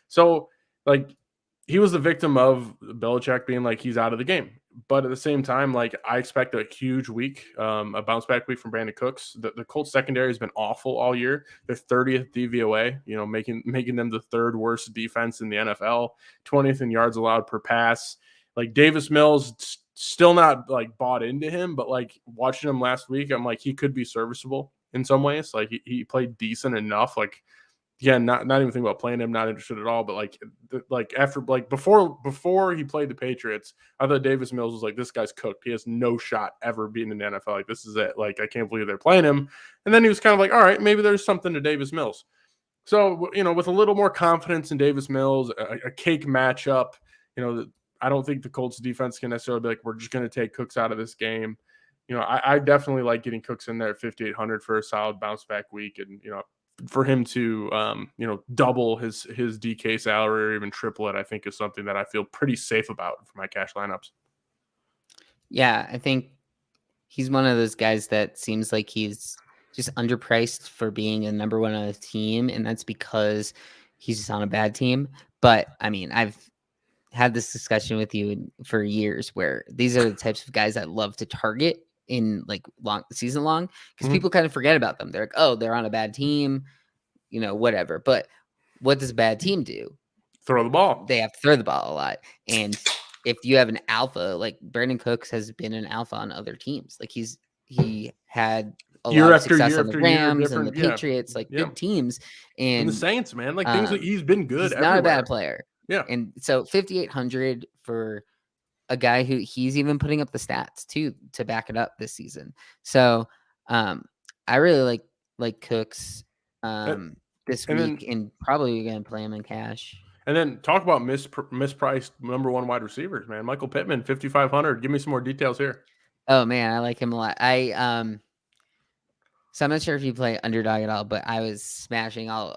So, like, he was the victim of Belichick being like, he's out of the game. But at the same time, like, I expect a huge week, a bounce back week from Brandon Cooks. The Colts secondary has been awful all year. They're 30th DVOA, making them the third worst defense in the NFL, 20th in yards allowed per pass. Like, Davis Mills, still not like bought into him, but like watching him last week, I'm like, he could be serviceable in some ways. Like, he played decent enough. Like, again, not even thinking about playing him, not interested at all. But like after like before he played the Patriots, I thought Davis Mills was like, this guy's cooked. He has no shot ever being in the NFL. Like, this is it. Like, I can't believe they're playing him. And then he was kind of like, all right, maybe there's something to Davis Mills. So, with a little more confidence in Davis Mills, a cake matchup, I don't think the Colts defense can necessarily be like, we're just going to take Cooks out of this game. I definitely like getting Cooks in there at 5,800 for a solid bounce back week. And, for him to, double his DK salary or even triple it, I think is something that I feel pretty safe about for my cash lineups. Yeah, I think he's one of those guys that seems like he's just underpriced for being a number one on a team, and that's because he's just on a bad team. But I mean, I've had this discussion with you for years where these are the types of guys I love to target in like season long, because people kind of forget about them. They're like, oh, they're on a bad team, whatever. But what does a bad team do? Throw the ball. They have to throw the ball a lot. And if you have an alpha, like Brandon Cooks has been an alpha on other teams. Like he had a lot of success on the Rams and the Patriots, good teams. And the Saints, man, like things that he's been good. He's not a bad player. Yeah. And so 5,800 for a guy who he's even putting up the stats too to back it up this season. So I really like Cooks this week, and probably going to play him in cash. And then talk about mispriced number one wide receivers, man. Michael Pittman, 5,500. Give me some more details here. Oh man, I like him a lot. So I'm not sure if you play underdog at all, but I was smashing all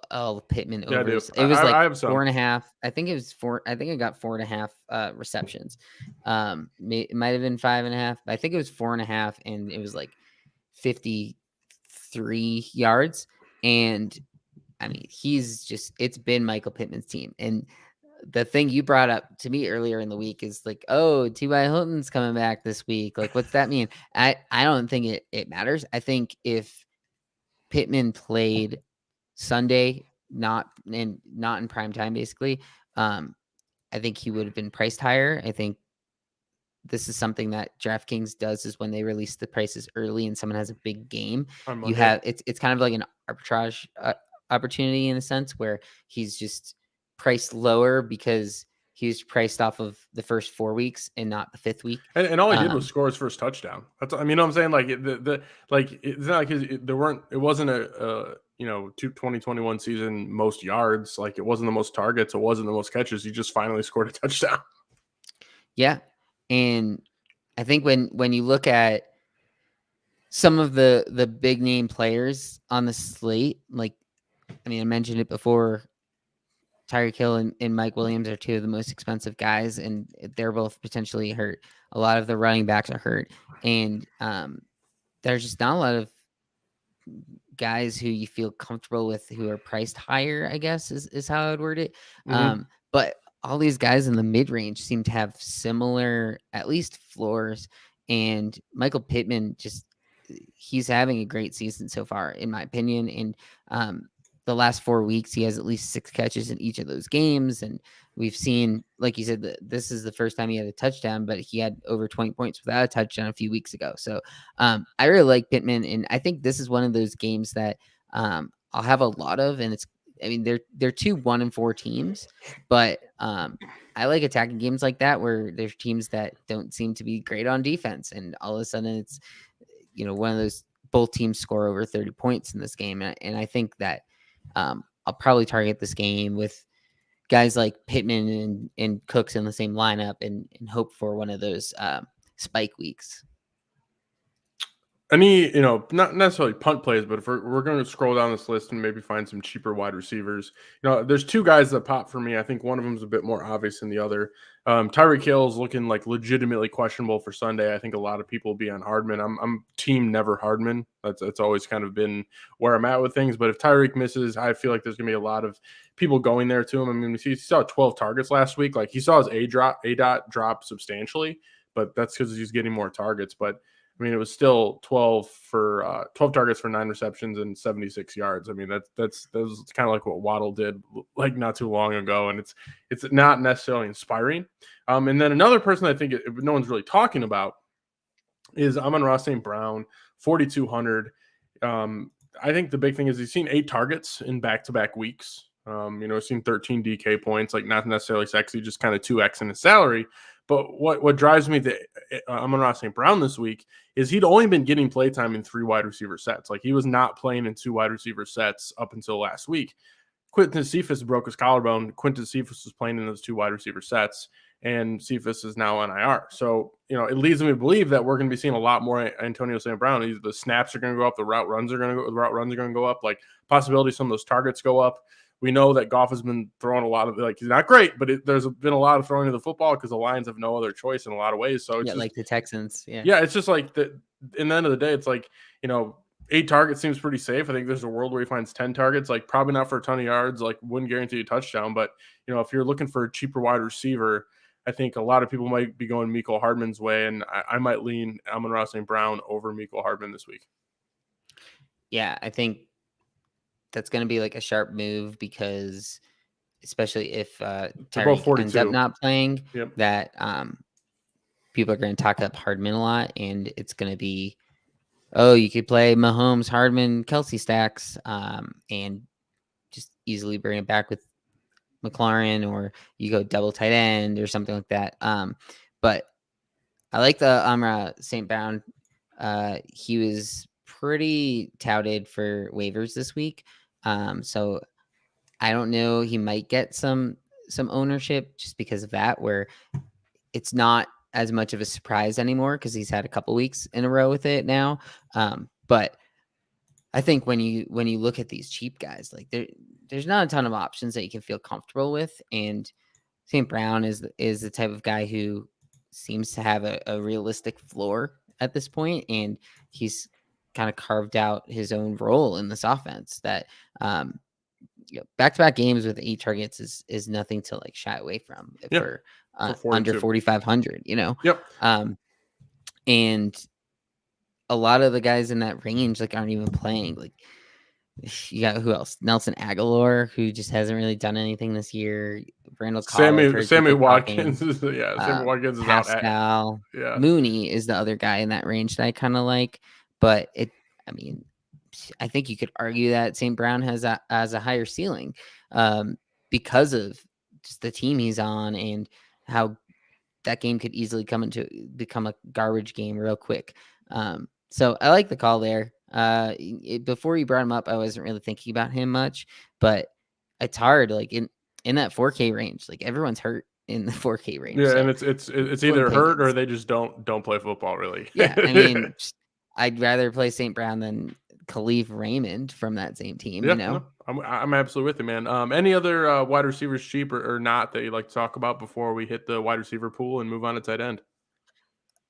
Pittman overs. Yeah, it was like 4.5. I think it was 4. I think I got 4.5 receptions. It might have been 5.5, but I think it was 4.5, and it was like 53 yards. And I mean, it's been Michael Pittman's team. And the thing you brought up to me earlier in the week is like, oh, T.Y. Hilton's coming back this week. Like, what's that mean? I don't think it matters. I think if Pittman played Sunday, not in prime time, basically, I think he would have been priced higher. I think this is something that DraftKings does is when they release the prices early and someone has a big game, On you Monday. have it's kind of like an arbitrage opportunity in a sense where he's just priced lower because he's priced off of the first 4 weeks and not the 5th week. And all he did was score his first touchdown. That's, I mean, you know what I'm saying? Like it's not like it wasn't a 2021 season most yards. Like it wasn't the most targets. It wasn't the most catches. He just finally scored a touchdown. Yeah. And I think when you look at some of the big name players on the slate, like, I mean, I mentioned it before, Tyra Kale and Mike Williams are two of the most expensive guys, and they're both potentially hurt. A lot of the running backs are hurt, and there's just not a lot of guys who you feel comfortable with who are priced higher, I guess is how I would word it. But all these guys in the mid range seem to have similar, at least floors. And Michael Pittman, he's having a great season so far, in my opinion. And the last 4 weeks, he has at least 6 catches in each of those games. And we've seen, like you said, this is the first time he had a touchdown, but he had over 20 points without a touchdown a few weeks ago. So I really like Pittman. And I think this is one of those games that I'll have a lot of. And they're 2 1-4 teams, but I like attacking games like that where there's teams that don't seem to be great on defense. And all of a sudden it's, one of those, both teams score over 30 points in this game. And I think that I'll probably target this game with guys like Pittman and Cooks in the same lineup and hope for one of those spike weeks. Any, not necessarily punt plays, but if we're going to scroll down this list and maybe find some cheaper wide receivers, there's 2 guys that pop for me. I think one of them is a bit more obvious than the other. Tyra Kale is looking like legitimately questionable for Sunday. I think a lot of people will be on Hardman. I'm team never Hardman. That's always kind of been where I'm at with things. But if Tyreek misses, I feel like there's going to be a lot of people going there to him. I mean, he saw 12 targets last week. Like he saw his A dot drop substantially, but that's because he's getting more targets. But I mean, it was still 12 targets for 9 receptions and 76 yards. I mean, that was kind of like what Waddle did like not too long ago, and it's not necessarily inspiring. And then another person I think no one's really talking about is Amon-Ra St. Brown, 4,200. I think the big thing is he's seen 8 targets in back-to-back weeks. He's seen 13 DK points, like not necessarily sexy, just kind of 2x in his salary. But what drives me to Amon-Ra St. Brown this week is he'd only been getting playtime in 3 wide receiver sets. Like he was not playing in 2 wide receiver sets up until last week. Quinton Cephas broke his collarbone. Quinton Cephas was playing in those 2 wide receiver sets, and Cephas is now on IR. So, it leads me to believe that we're going to be seeing a lot more Antonio St. Brown. The snaps are going to go up. The route runs are going to go up. Like possibility some of those targets go up. We know that Goff has been throwing a lot of, like, he's not great, but there's been a lot of throwing of the football because the Lions have no other choice in a lot of ways. So it's like the Texans. Yeah, it's just like in the end of the day, it's like, 8 targets seems pretty safe. I think there's a world where he finds 10 targets, like probably not for a ton of yards, like wouldn't guarantee a touchdown. But, if you're looking for a cheaper wide receiver, I think a lot of people might be going Mecole Hardman's way, and I might lean Amon-Ra St. Brown over Mecole Hardman this week. Yeah, I think that's going to be like a sharp move because especially if Tyreek ends up not playing, that people are going to talk up Hardman a lot, and it's going to be, you could play Mahomes, Hardman, Kelsey stacks, and just easily bring it back with McLaurin, or you go double tight end or something like that. But I like the Amon-Ra St. Brown. He was pretty touted for waivers this week. So I don't know. He might get some ownership just because of that, where it's not as much of a surprise anymore because he's had a couple weeks in a row with it now. But I think when you look at these cheap guys, like there's not a ton of options that you can feel comfortable with. And St. Brown is the type of guy who seems to have a realistic floor at this point, and he's kind of carved out his own role in this offense. That back-to-back games with 8 targets is nothing to like shy away from for under 4,500. Yep. And a lot of the guys in that range like aren't even playing. Like you got who else? Nelson Aguilar, who just hasn't really done anything this year. Randall Cobb, Sammy Watkins. Sammy Watkins is Pascal. out. Yeah. Mooney is the other guy in that range that I kind of like. But I think you could argue that St. Brown has a higher ceiling because of just the team he's on and how that game could easily become a garbage game real quick. So I like the call there. Before you brought him up, I wasn't really thinking about him much, but it's hard. Like in that 4K range, like everyone's hurt in the 4K range. Yeah, so and it's either hurt or they just don't play football really. Yeah, I mean, I'd rather play St. Brown than Khalif Raymond from that same team. Yeah, no, I'm absolutely with you, man. Any other wide receivers, cheap or not, that you'd like to talk about before we hit the wide receiver pool and move on to tight end?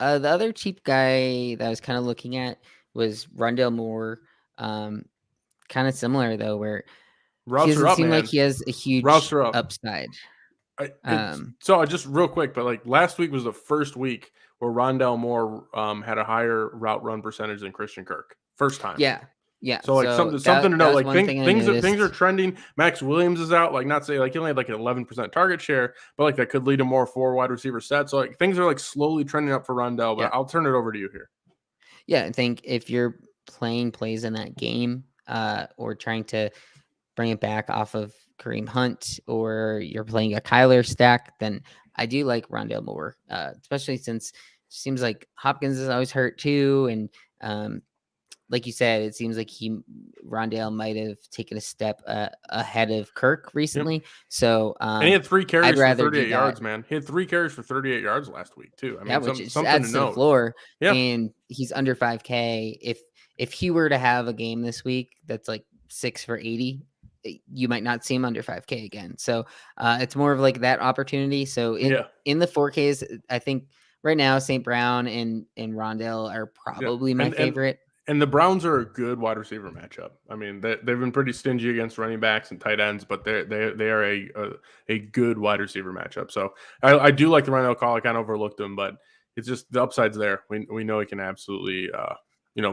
The other cheap guy that I was kind of looking at was Rondale Moore. Kind of similar though, where he doesn't seem like he has a huge upside. So just real quick, but like last week was the first week where Rondale Moore had a higher route run percentage than Christian Kirk. First time. Yeah. So like something to know. Like things are trending. Max Williams is out. Like not say like he only had like an 11% target share, but like that could lead to more 4 wide receiver sets. So like things are like slowly trending up for Rondale. But I'll turn it over to you here. Yeah, I think if you're playing plays in that game, or trying to bring it back off of Kareem Hunt, or you're playing a Kyler stack, then I do like Rondale Moore, especially since it seems like Hopkins is always hurt too, and like you said, it seems like Rondale might have taken a step ahead of Kirk recently. Yep. So and he had 3 carries for 38 yards, man. He had 3 carries for 38 yards last week too. I mean, which adds to the floor. Yeah. And he's under 5K. If he were to have a game this week that's like 6 for 80, you might not see him under 5K again. So it's more of like that opportunity. So in the 4Ks, I think right now St. Brown and Rondale are probably my favorite. And the Browns are a good wide receiver matchup. I mean, they've been pretty stingy against running backs and tight ends, but they are a good wide receiver matchup. So I do like the Rondale call. I kind of overlooked him, but it's just the upside's there. We know he can absolutely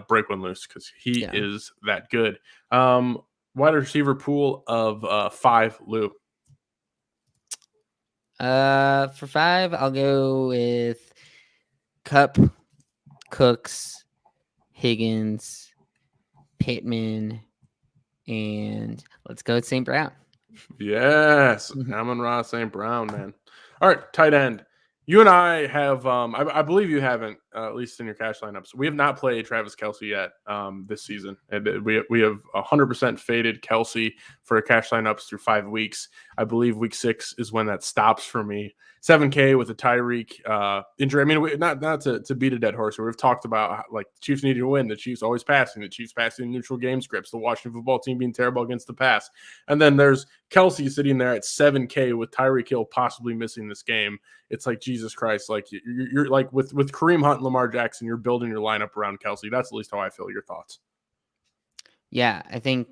break one loose because he is that good. Wide receiver pool of 5, Lou. For 5, I'll go with Kupp, Cooks, Higgins, Pittman, and let's go with St. Brown. Yes, Amon-Ra St. Brown, man. All right, tight end. You and I have, I believe you haven't, at least in your cash lineups. We have not played Travis Kelce yet this season. And we have 100% faded Kelce for cash lineups through 5 weeks. I believe week 6 is when that stops for me. 7K with a Tyreek injury. I mean, not to beat a dead horse. We've talked about like the Chiefs needing to win. The Chiefs always passing. The Chiefs passing neutral game scripts. The Washington football team being terrible against the pass. And then there's Kelce sitting there at 7K with Tyreek Hill possibly missing this game. It's like, Jesus Christ. Like you're like with Kareem Hunt and Lamar Jackson, you're building your lineup around Kelce. That's at least how I feel. Your thoughts? Yeah, I think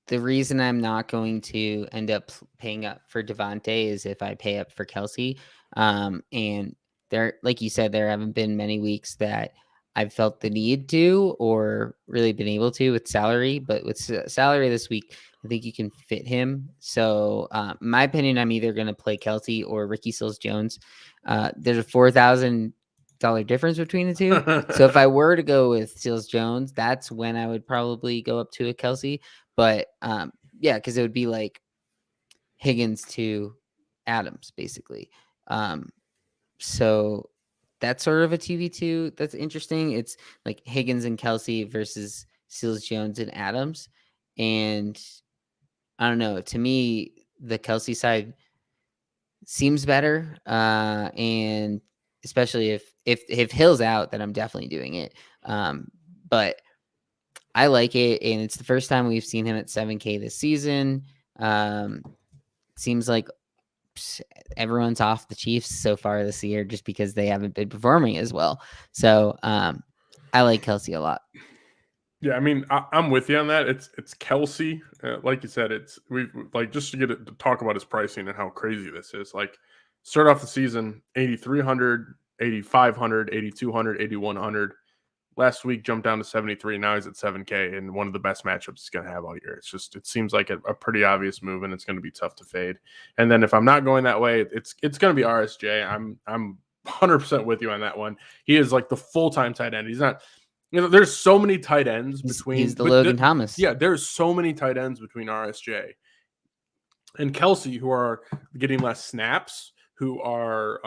the reason I'm not going to end up paying up for Devontae is if I pay up for Kelce. And there, like you said, there haven't been many weeks that I've felt the need to or really been able to with salary. But with salary this week, I think you can fit him. So in my opinion, I'm either going to play Kelce or Ricky Seals-Jones. There's a $4,000 difference between the two. So if I were to go with Seals-Jones, that's when I would probably go up to a Kelce. But because it would be like Higgins to Adams, basically. So that's sort of a 2v2 that's interesting. It's like Higgins and Kelce versus Seals-Jones and Adams. And I don't know. To me, the Kelce side seems better. And especially if Hill's out, then I'm definitely doing it. But I like it, and it's the first time we've seen him at 7K this season. Seems like everyone's off the Chiefs so far this year just because they haven't been performing as well. So I like Kelsey a lot. Yeah, I mean, I'm with you on that. It's Kelsey, like you said. We like just to talk about his pricing and how crazy this is. Like, start off the season 8,300, 8,500, 8,200, 8,100. Last week jumped down to 73. Now he's at 7K and one of the best matchups he's going to have all year. It seems like a pretty obvious move, and it's going to be tough to fade. And then if I'm not going that way, it's going to be RSJ. I'm 100% with you on that one. He is like the full-time tight end. He's not. There's so many tight ends between. He's the Logan Thomas. Yeah, there's so many tight ends between RSJ and Kelsey who are getting less snaps, who are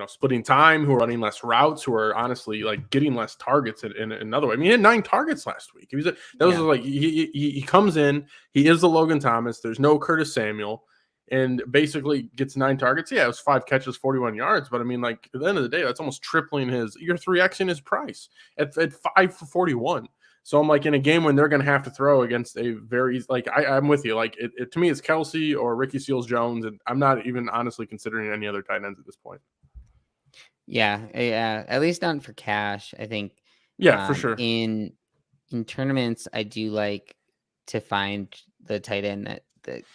splitting time, who are running less routes, who are honestly like getting less targets in another way. I mean, he had 9 targets last week. He comes in, he is the Logan Thomas. There's no Curtis Samuel. And basically gets 9 targets. Yeah, it was 5 catches, 41 yards. But I mean, like at the end of the day, that's almost tripling you're 3xing his price at 5 for 41. So I'm like, in a game when they're going to have to throw against a very, like, I'm with you. Like, to me, it's Kelsey or Ricky Seals-Jones, and I'm not even honestly considering any other tight ends at this point. Yeah, at least not for cash, I think. Yeah, for sure. In tournaments, I do like to find the tight end that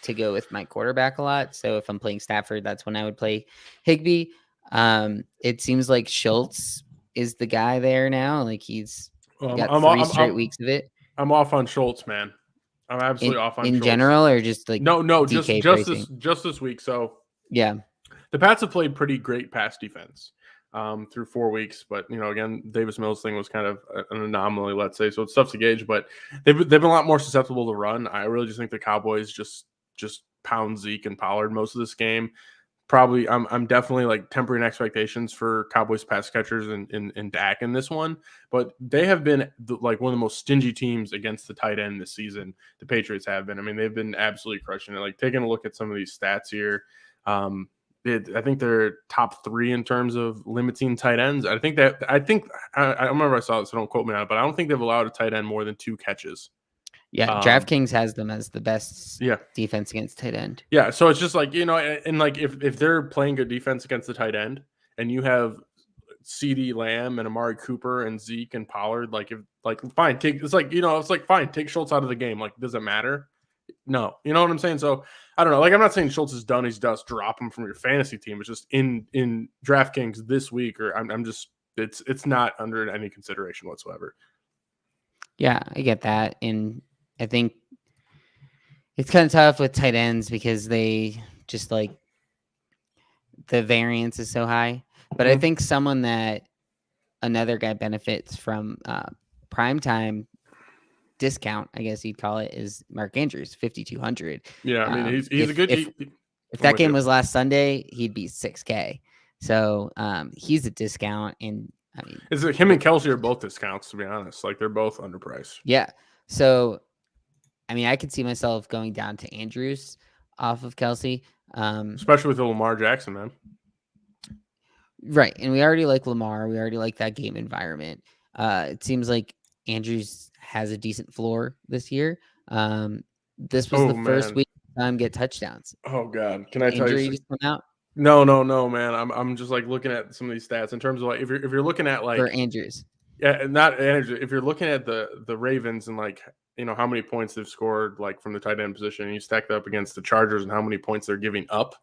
to go with my quarterback a lot. So if I'm playing Stafford, that's when I would play Higbee. It seems like Schultz is the guy there now. Like he's got 3 straight weeks of it. I'm off on Schultz, man. I'm absolutely off on in Schultz. general, or just like no, just this week. So yeah, the Pats have played pretty great pass defense through 4 weeks, but again, Davis Mills thing was kind of an anomaly, let's say. So it's tough to gauge, but they've been a lot more susceptible to run. I really just think the Cowboys just pound Zeke and Pollard most of this game. Probably, I'm definitely like tempering expectations for Cowboys pass catchers and Dak in this one, but they have been like one of the most stingy teams against the tight end this season. The Patriots have been. I mean, they've been absolutely crushing it. Like taking a look at some of these stats here. I think they're top 3 in terms of limiting tight ends. I remember I saw this, so don't quote me on it, but I don't think they've allowed a tight end more than 2 catches. Yeah, DraftKings has them as the best defense against tight end. Yeah, so it's just like, and like if they're playing good defense against the tight end and you have CeeDee Lamb and Amari Cooper and Zeke and Pollard, fine, take Schultz out of the game. Like, does it matter? No, you know what I'm saying? So I don't know. Like, I'm not saying Schultz is done. He's dust. Drop him from your fantasy team. It's just in DraftKings this week, or I'm just it's not under any consideration whatsoever. Yeah, I get that, and I think it's kind of tough with tight ends because they just like the variance is so high. But I think another guy benefits from primetime discount, I guess you'd call it, is Mark Andrews, 5,200. Yeah, I mean, he's a good. If that game was last Sunday, he'd be 6K. So he's a discount, and I mean, it's like him and Kelsey are both discounts, to be honest. Like, they're both underpriced. Yeah. So, I mean, I could see myself going down to Andrews off of Kelsey. Especially with the Lamar Jackson, man. Right. And we already like Lamar. We already like that game environment. It seems like Andrews has a decent floor this year. This was the first week time get touchdowns. Oh, God. Can I tell you? Just come out? No, man. I'm just like looking at some of these stats in terms of like if you're looking at like for Andrews. Yeah, not Andrews. If you're looking at the Ravens and like how many points they've scored like from the tight end position, and you stack that up against the Chargers and how many points they're giving up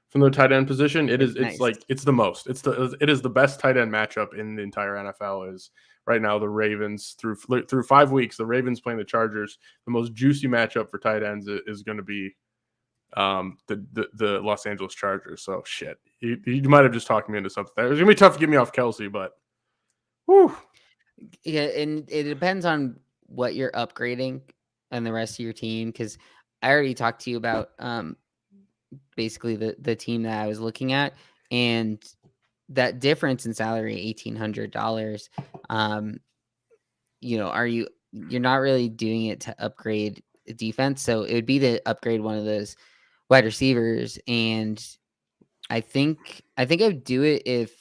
from the tight end position, it's the most. It is the best tight end matchup in the entire NFL is right now. The Ravens through 5 weeks, the Ravens playing the Chargers. The most juicy matchup for tight ends is going to be the Los Angeles Chargers. So shit, you might have just talked me into something there. It's gonna be tough to get me off Kelsey, but whew. Yeah, and it depends on what you're upgrading and the rest of your team, because I already talked to you about basically the team that I was looking at, and that difference in salary, $1,800. You're not really doing it to upgrade defense, so it would be to upgrade one of those wide receivers, and I think I would do it if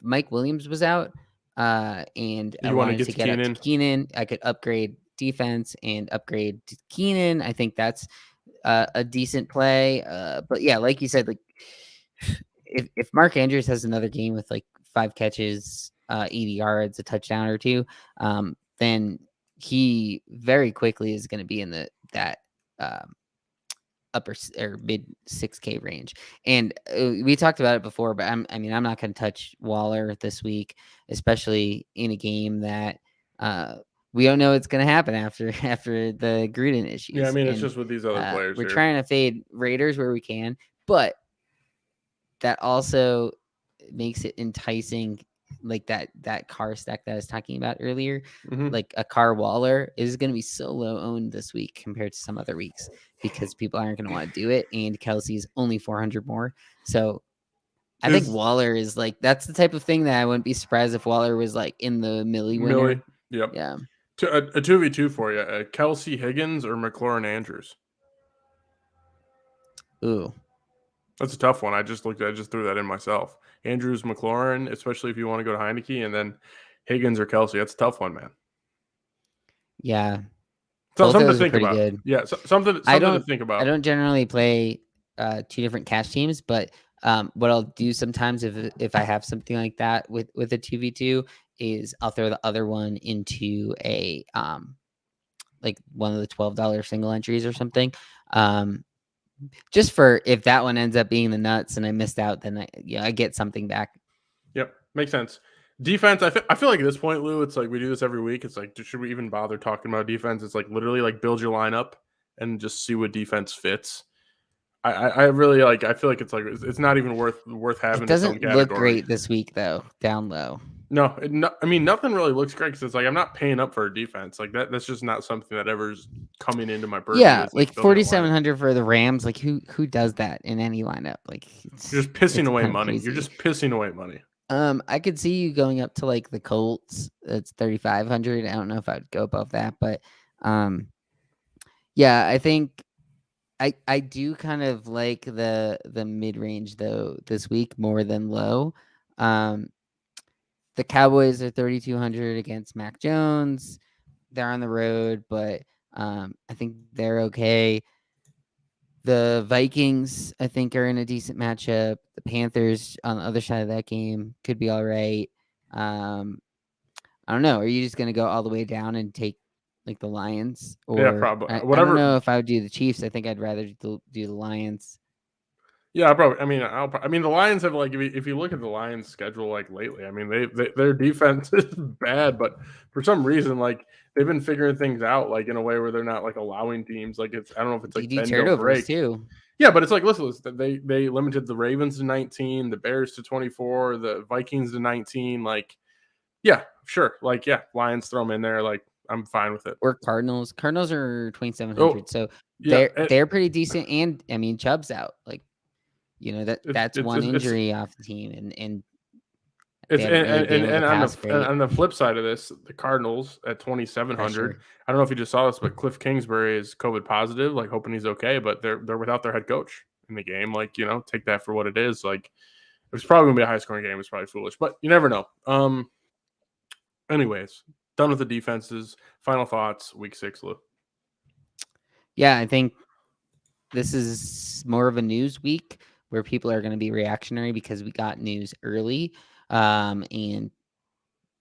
Mike Williams was out. And I wanted to get up to Keenan. I could upgrade defense and upgrade to Keenan. I think that's a decent play. But yeah, like you said, like if Mark Andrews has another game with like 5 catches, 80 yards, a touchdown or two, then he very quickly is going to be in that upper or mid 6K range. And we talked about it before, but I'm not going to touch Waller this week, especially in a game that we don't know what's going to happen after the Gruden issues. Yeah, I mean, it's just with these other players. We're trying to fade Raiders where we can, but that also makes it enticing, like that car stack that I was talking about earlier. Like a Car Waller is going to be so low owned this week compared to some other weeks because people aren't going to want to do it, and Kelsey's only 400 more. So I think Waller is like, that's the type of thing that I wouldn't be surprised if Waller was like in the Millie winner. Yep. Yeah. A 2v2 for you. Kelsey Higgins or McLaurin Andrews? Ooh. That's a tough one. I just threw that in myself. Andrews, McLaurin, especially if you want to go to Heineke, and then Higgins or Kelsey. That's a tough one, man. Yeah. So, something to think about. Good. Yeah, something to think about. I don't generally play two different cash teams, but what I'll do sometimes if I have something like that with a 2v2 is I'll throw the other one into a like one of the $12 single entries or something. Just for if that one ends up being the nuts and I missed out, then I get something back. Yep, makes sense. Defense, I feel like at this point, Lou, it's like we do this every week. It's like, should we even bother talking about defense? It's like literally like build your lineup and just see what defense fits. I really like. I feel like it's not even worth having. It doesn't look great this week though. Down low. No, I mean nothing really looks great because it's like I'm not paying up for a defense like that. That's just not something that ever's coming into my purview. Yeah, like 4,700 for the Rams. Like who does that in any lineup? Like you're just pissing away money. Crazy. You're just pissing away money. I could see you going up to like the Colts. That's 3,500. I don't know if I'd go above that, but yeah, I think I do kind of like the mid range though this week more than low. The Cowboys are 3,200 against Mac Jones. They're on the road, but I think they're okay. The Vikings, I think, are in a decent matchup. The Panthers on the other side of that game could be all right. I don't know. Are you just going to go all the way down and take like the Lions? Or yeah, probably. I don't know if I would do the Chiefs. I think I'd rather do the Lions. Yeah, probably. I mean, the Lions have like if you look at the Lions' schedule like lately, I mean, their defense is bad, but for some reason, like they've been figuring things out like in a way where they're not like allowing teams like it's. I don't know if it's like bend turnovers too. Yeah, but it's like listen, they limited the Ravens to 19, the Bears to 24, the Vikings to 19. Like, yeah, sure. Like, yeah, Lions throw them in there. Like, I'm fine with it. Or Cardinals. Cardinals are 2,700, so they're pretty decent. And I mean, Chubb's out. Like. You know, that's one injury off the team, and on the flip side of this, the Cardinals at 2,700. I don't know if you just saw this, but Cliff Kingsbury is COVID positive. Like, hoping he's okay, but they're without their head coach in the game. Like, you know, take that for what it is. Like, it's probably gonna be a high scoring game. It's probably foolish, but you never know. Anyways, done with the defenses. Final thoughts. Week 6, Lou. Yeah, I think this is more of a news week where people are going to be reactionary because we got news early. And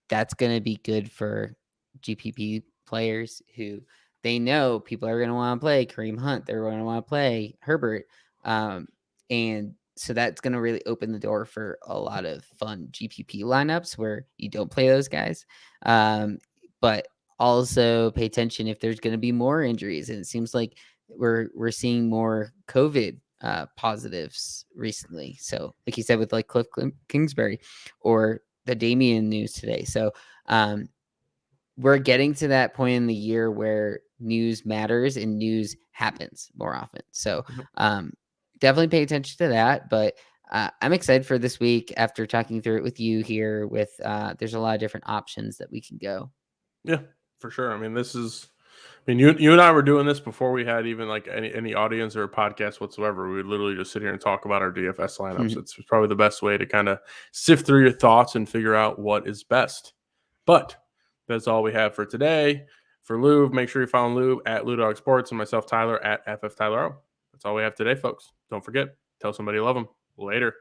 that's going to be good for GPP players who they know people are going to want to play Kareem Hunt. They're going to want to play Herbert. And so that's going to really open the door for a lot of fun GPP lineups where you don't play those guys. But also pay attention if there's going to be more injuries. And it seems like we're seeing more COVID positives recently. So like you said, with like Cliff Kingsbury or the Damian news today. So we're getting to that point in the year where news matters and news happens more often. So definitely pay attention to that. But I'm excited for this week after talking through it with you here with there's a lot of different options that we can go. Yeah, for sure. I mean, you and I were doing this before we had even like any audience or podcast whatsoever. We would literally just sit here and talk about our DFS lineups. It's probably the best way to kind of sift through your thoughts and figure out what is best. But that's all we have for today. For Lou, make sure you follow Lou at Lou Dog Sports and myself, Tyler, at FF Tyler O. That's all we have today, folks. Don't forget, tell somebody you love them. Later.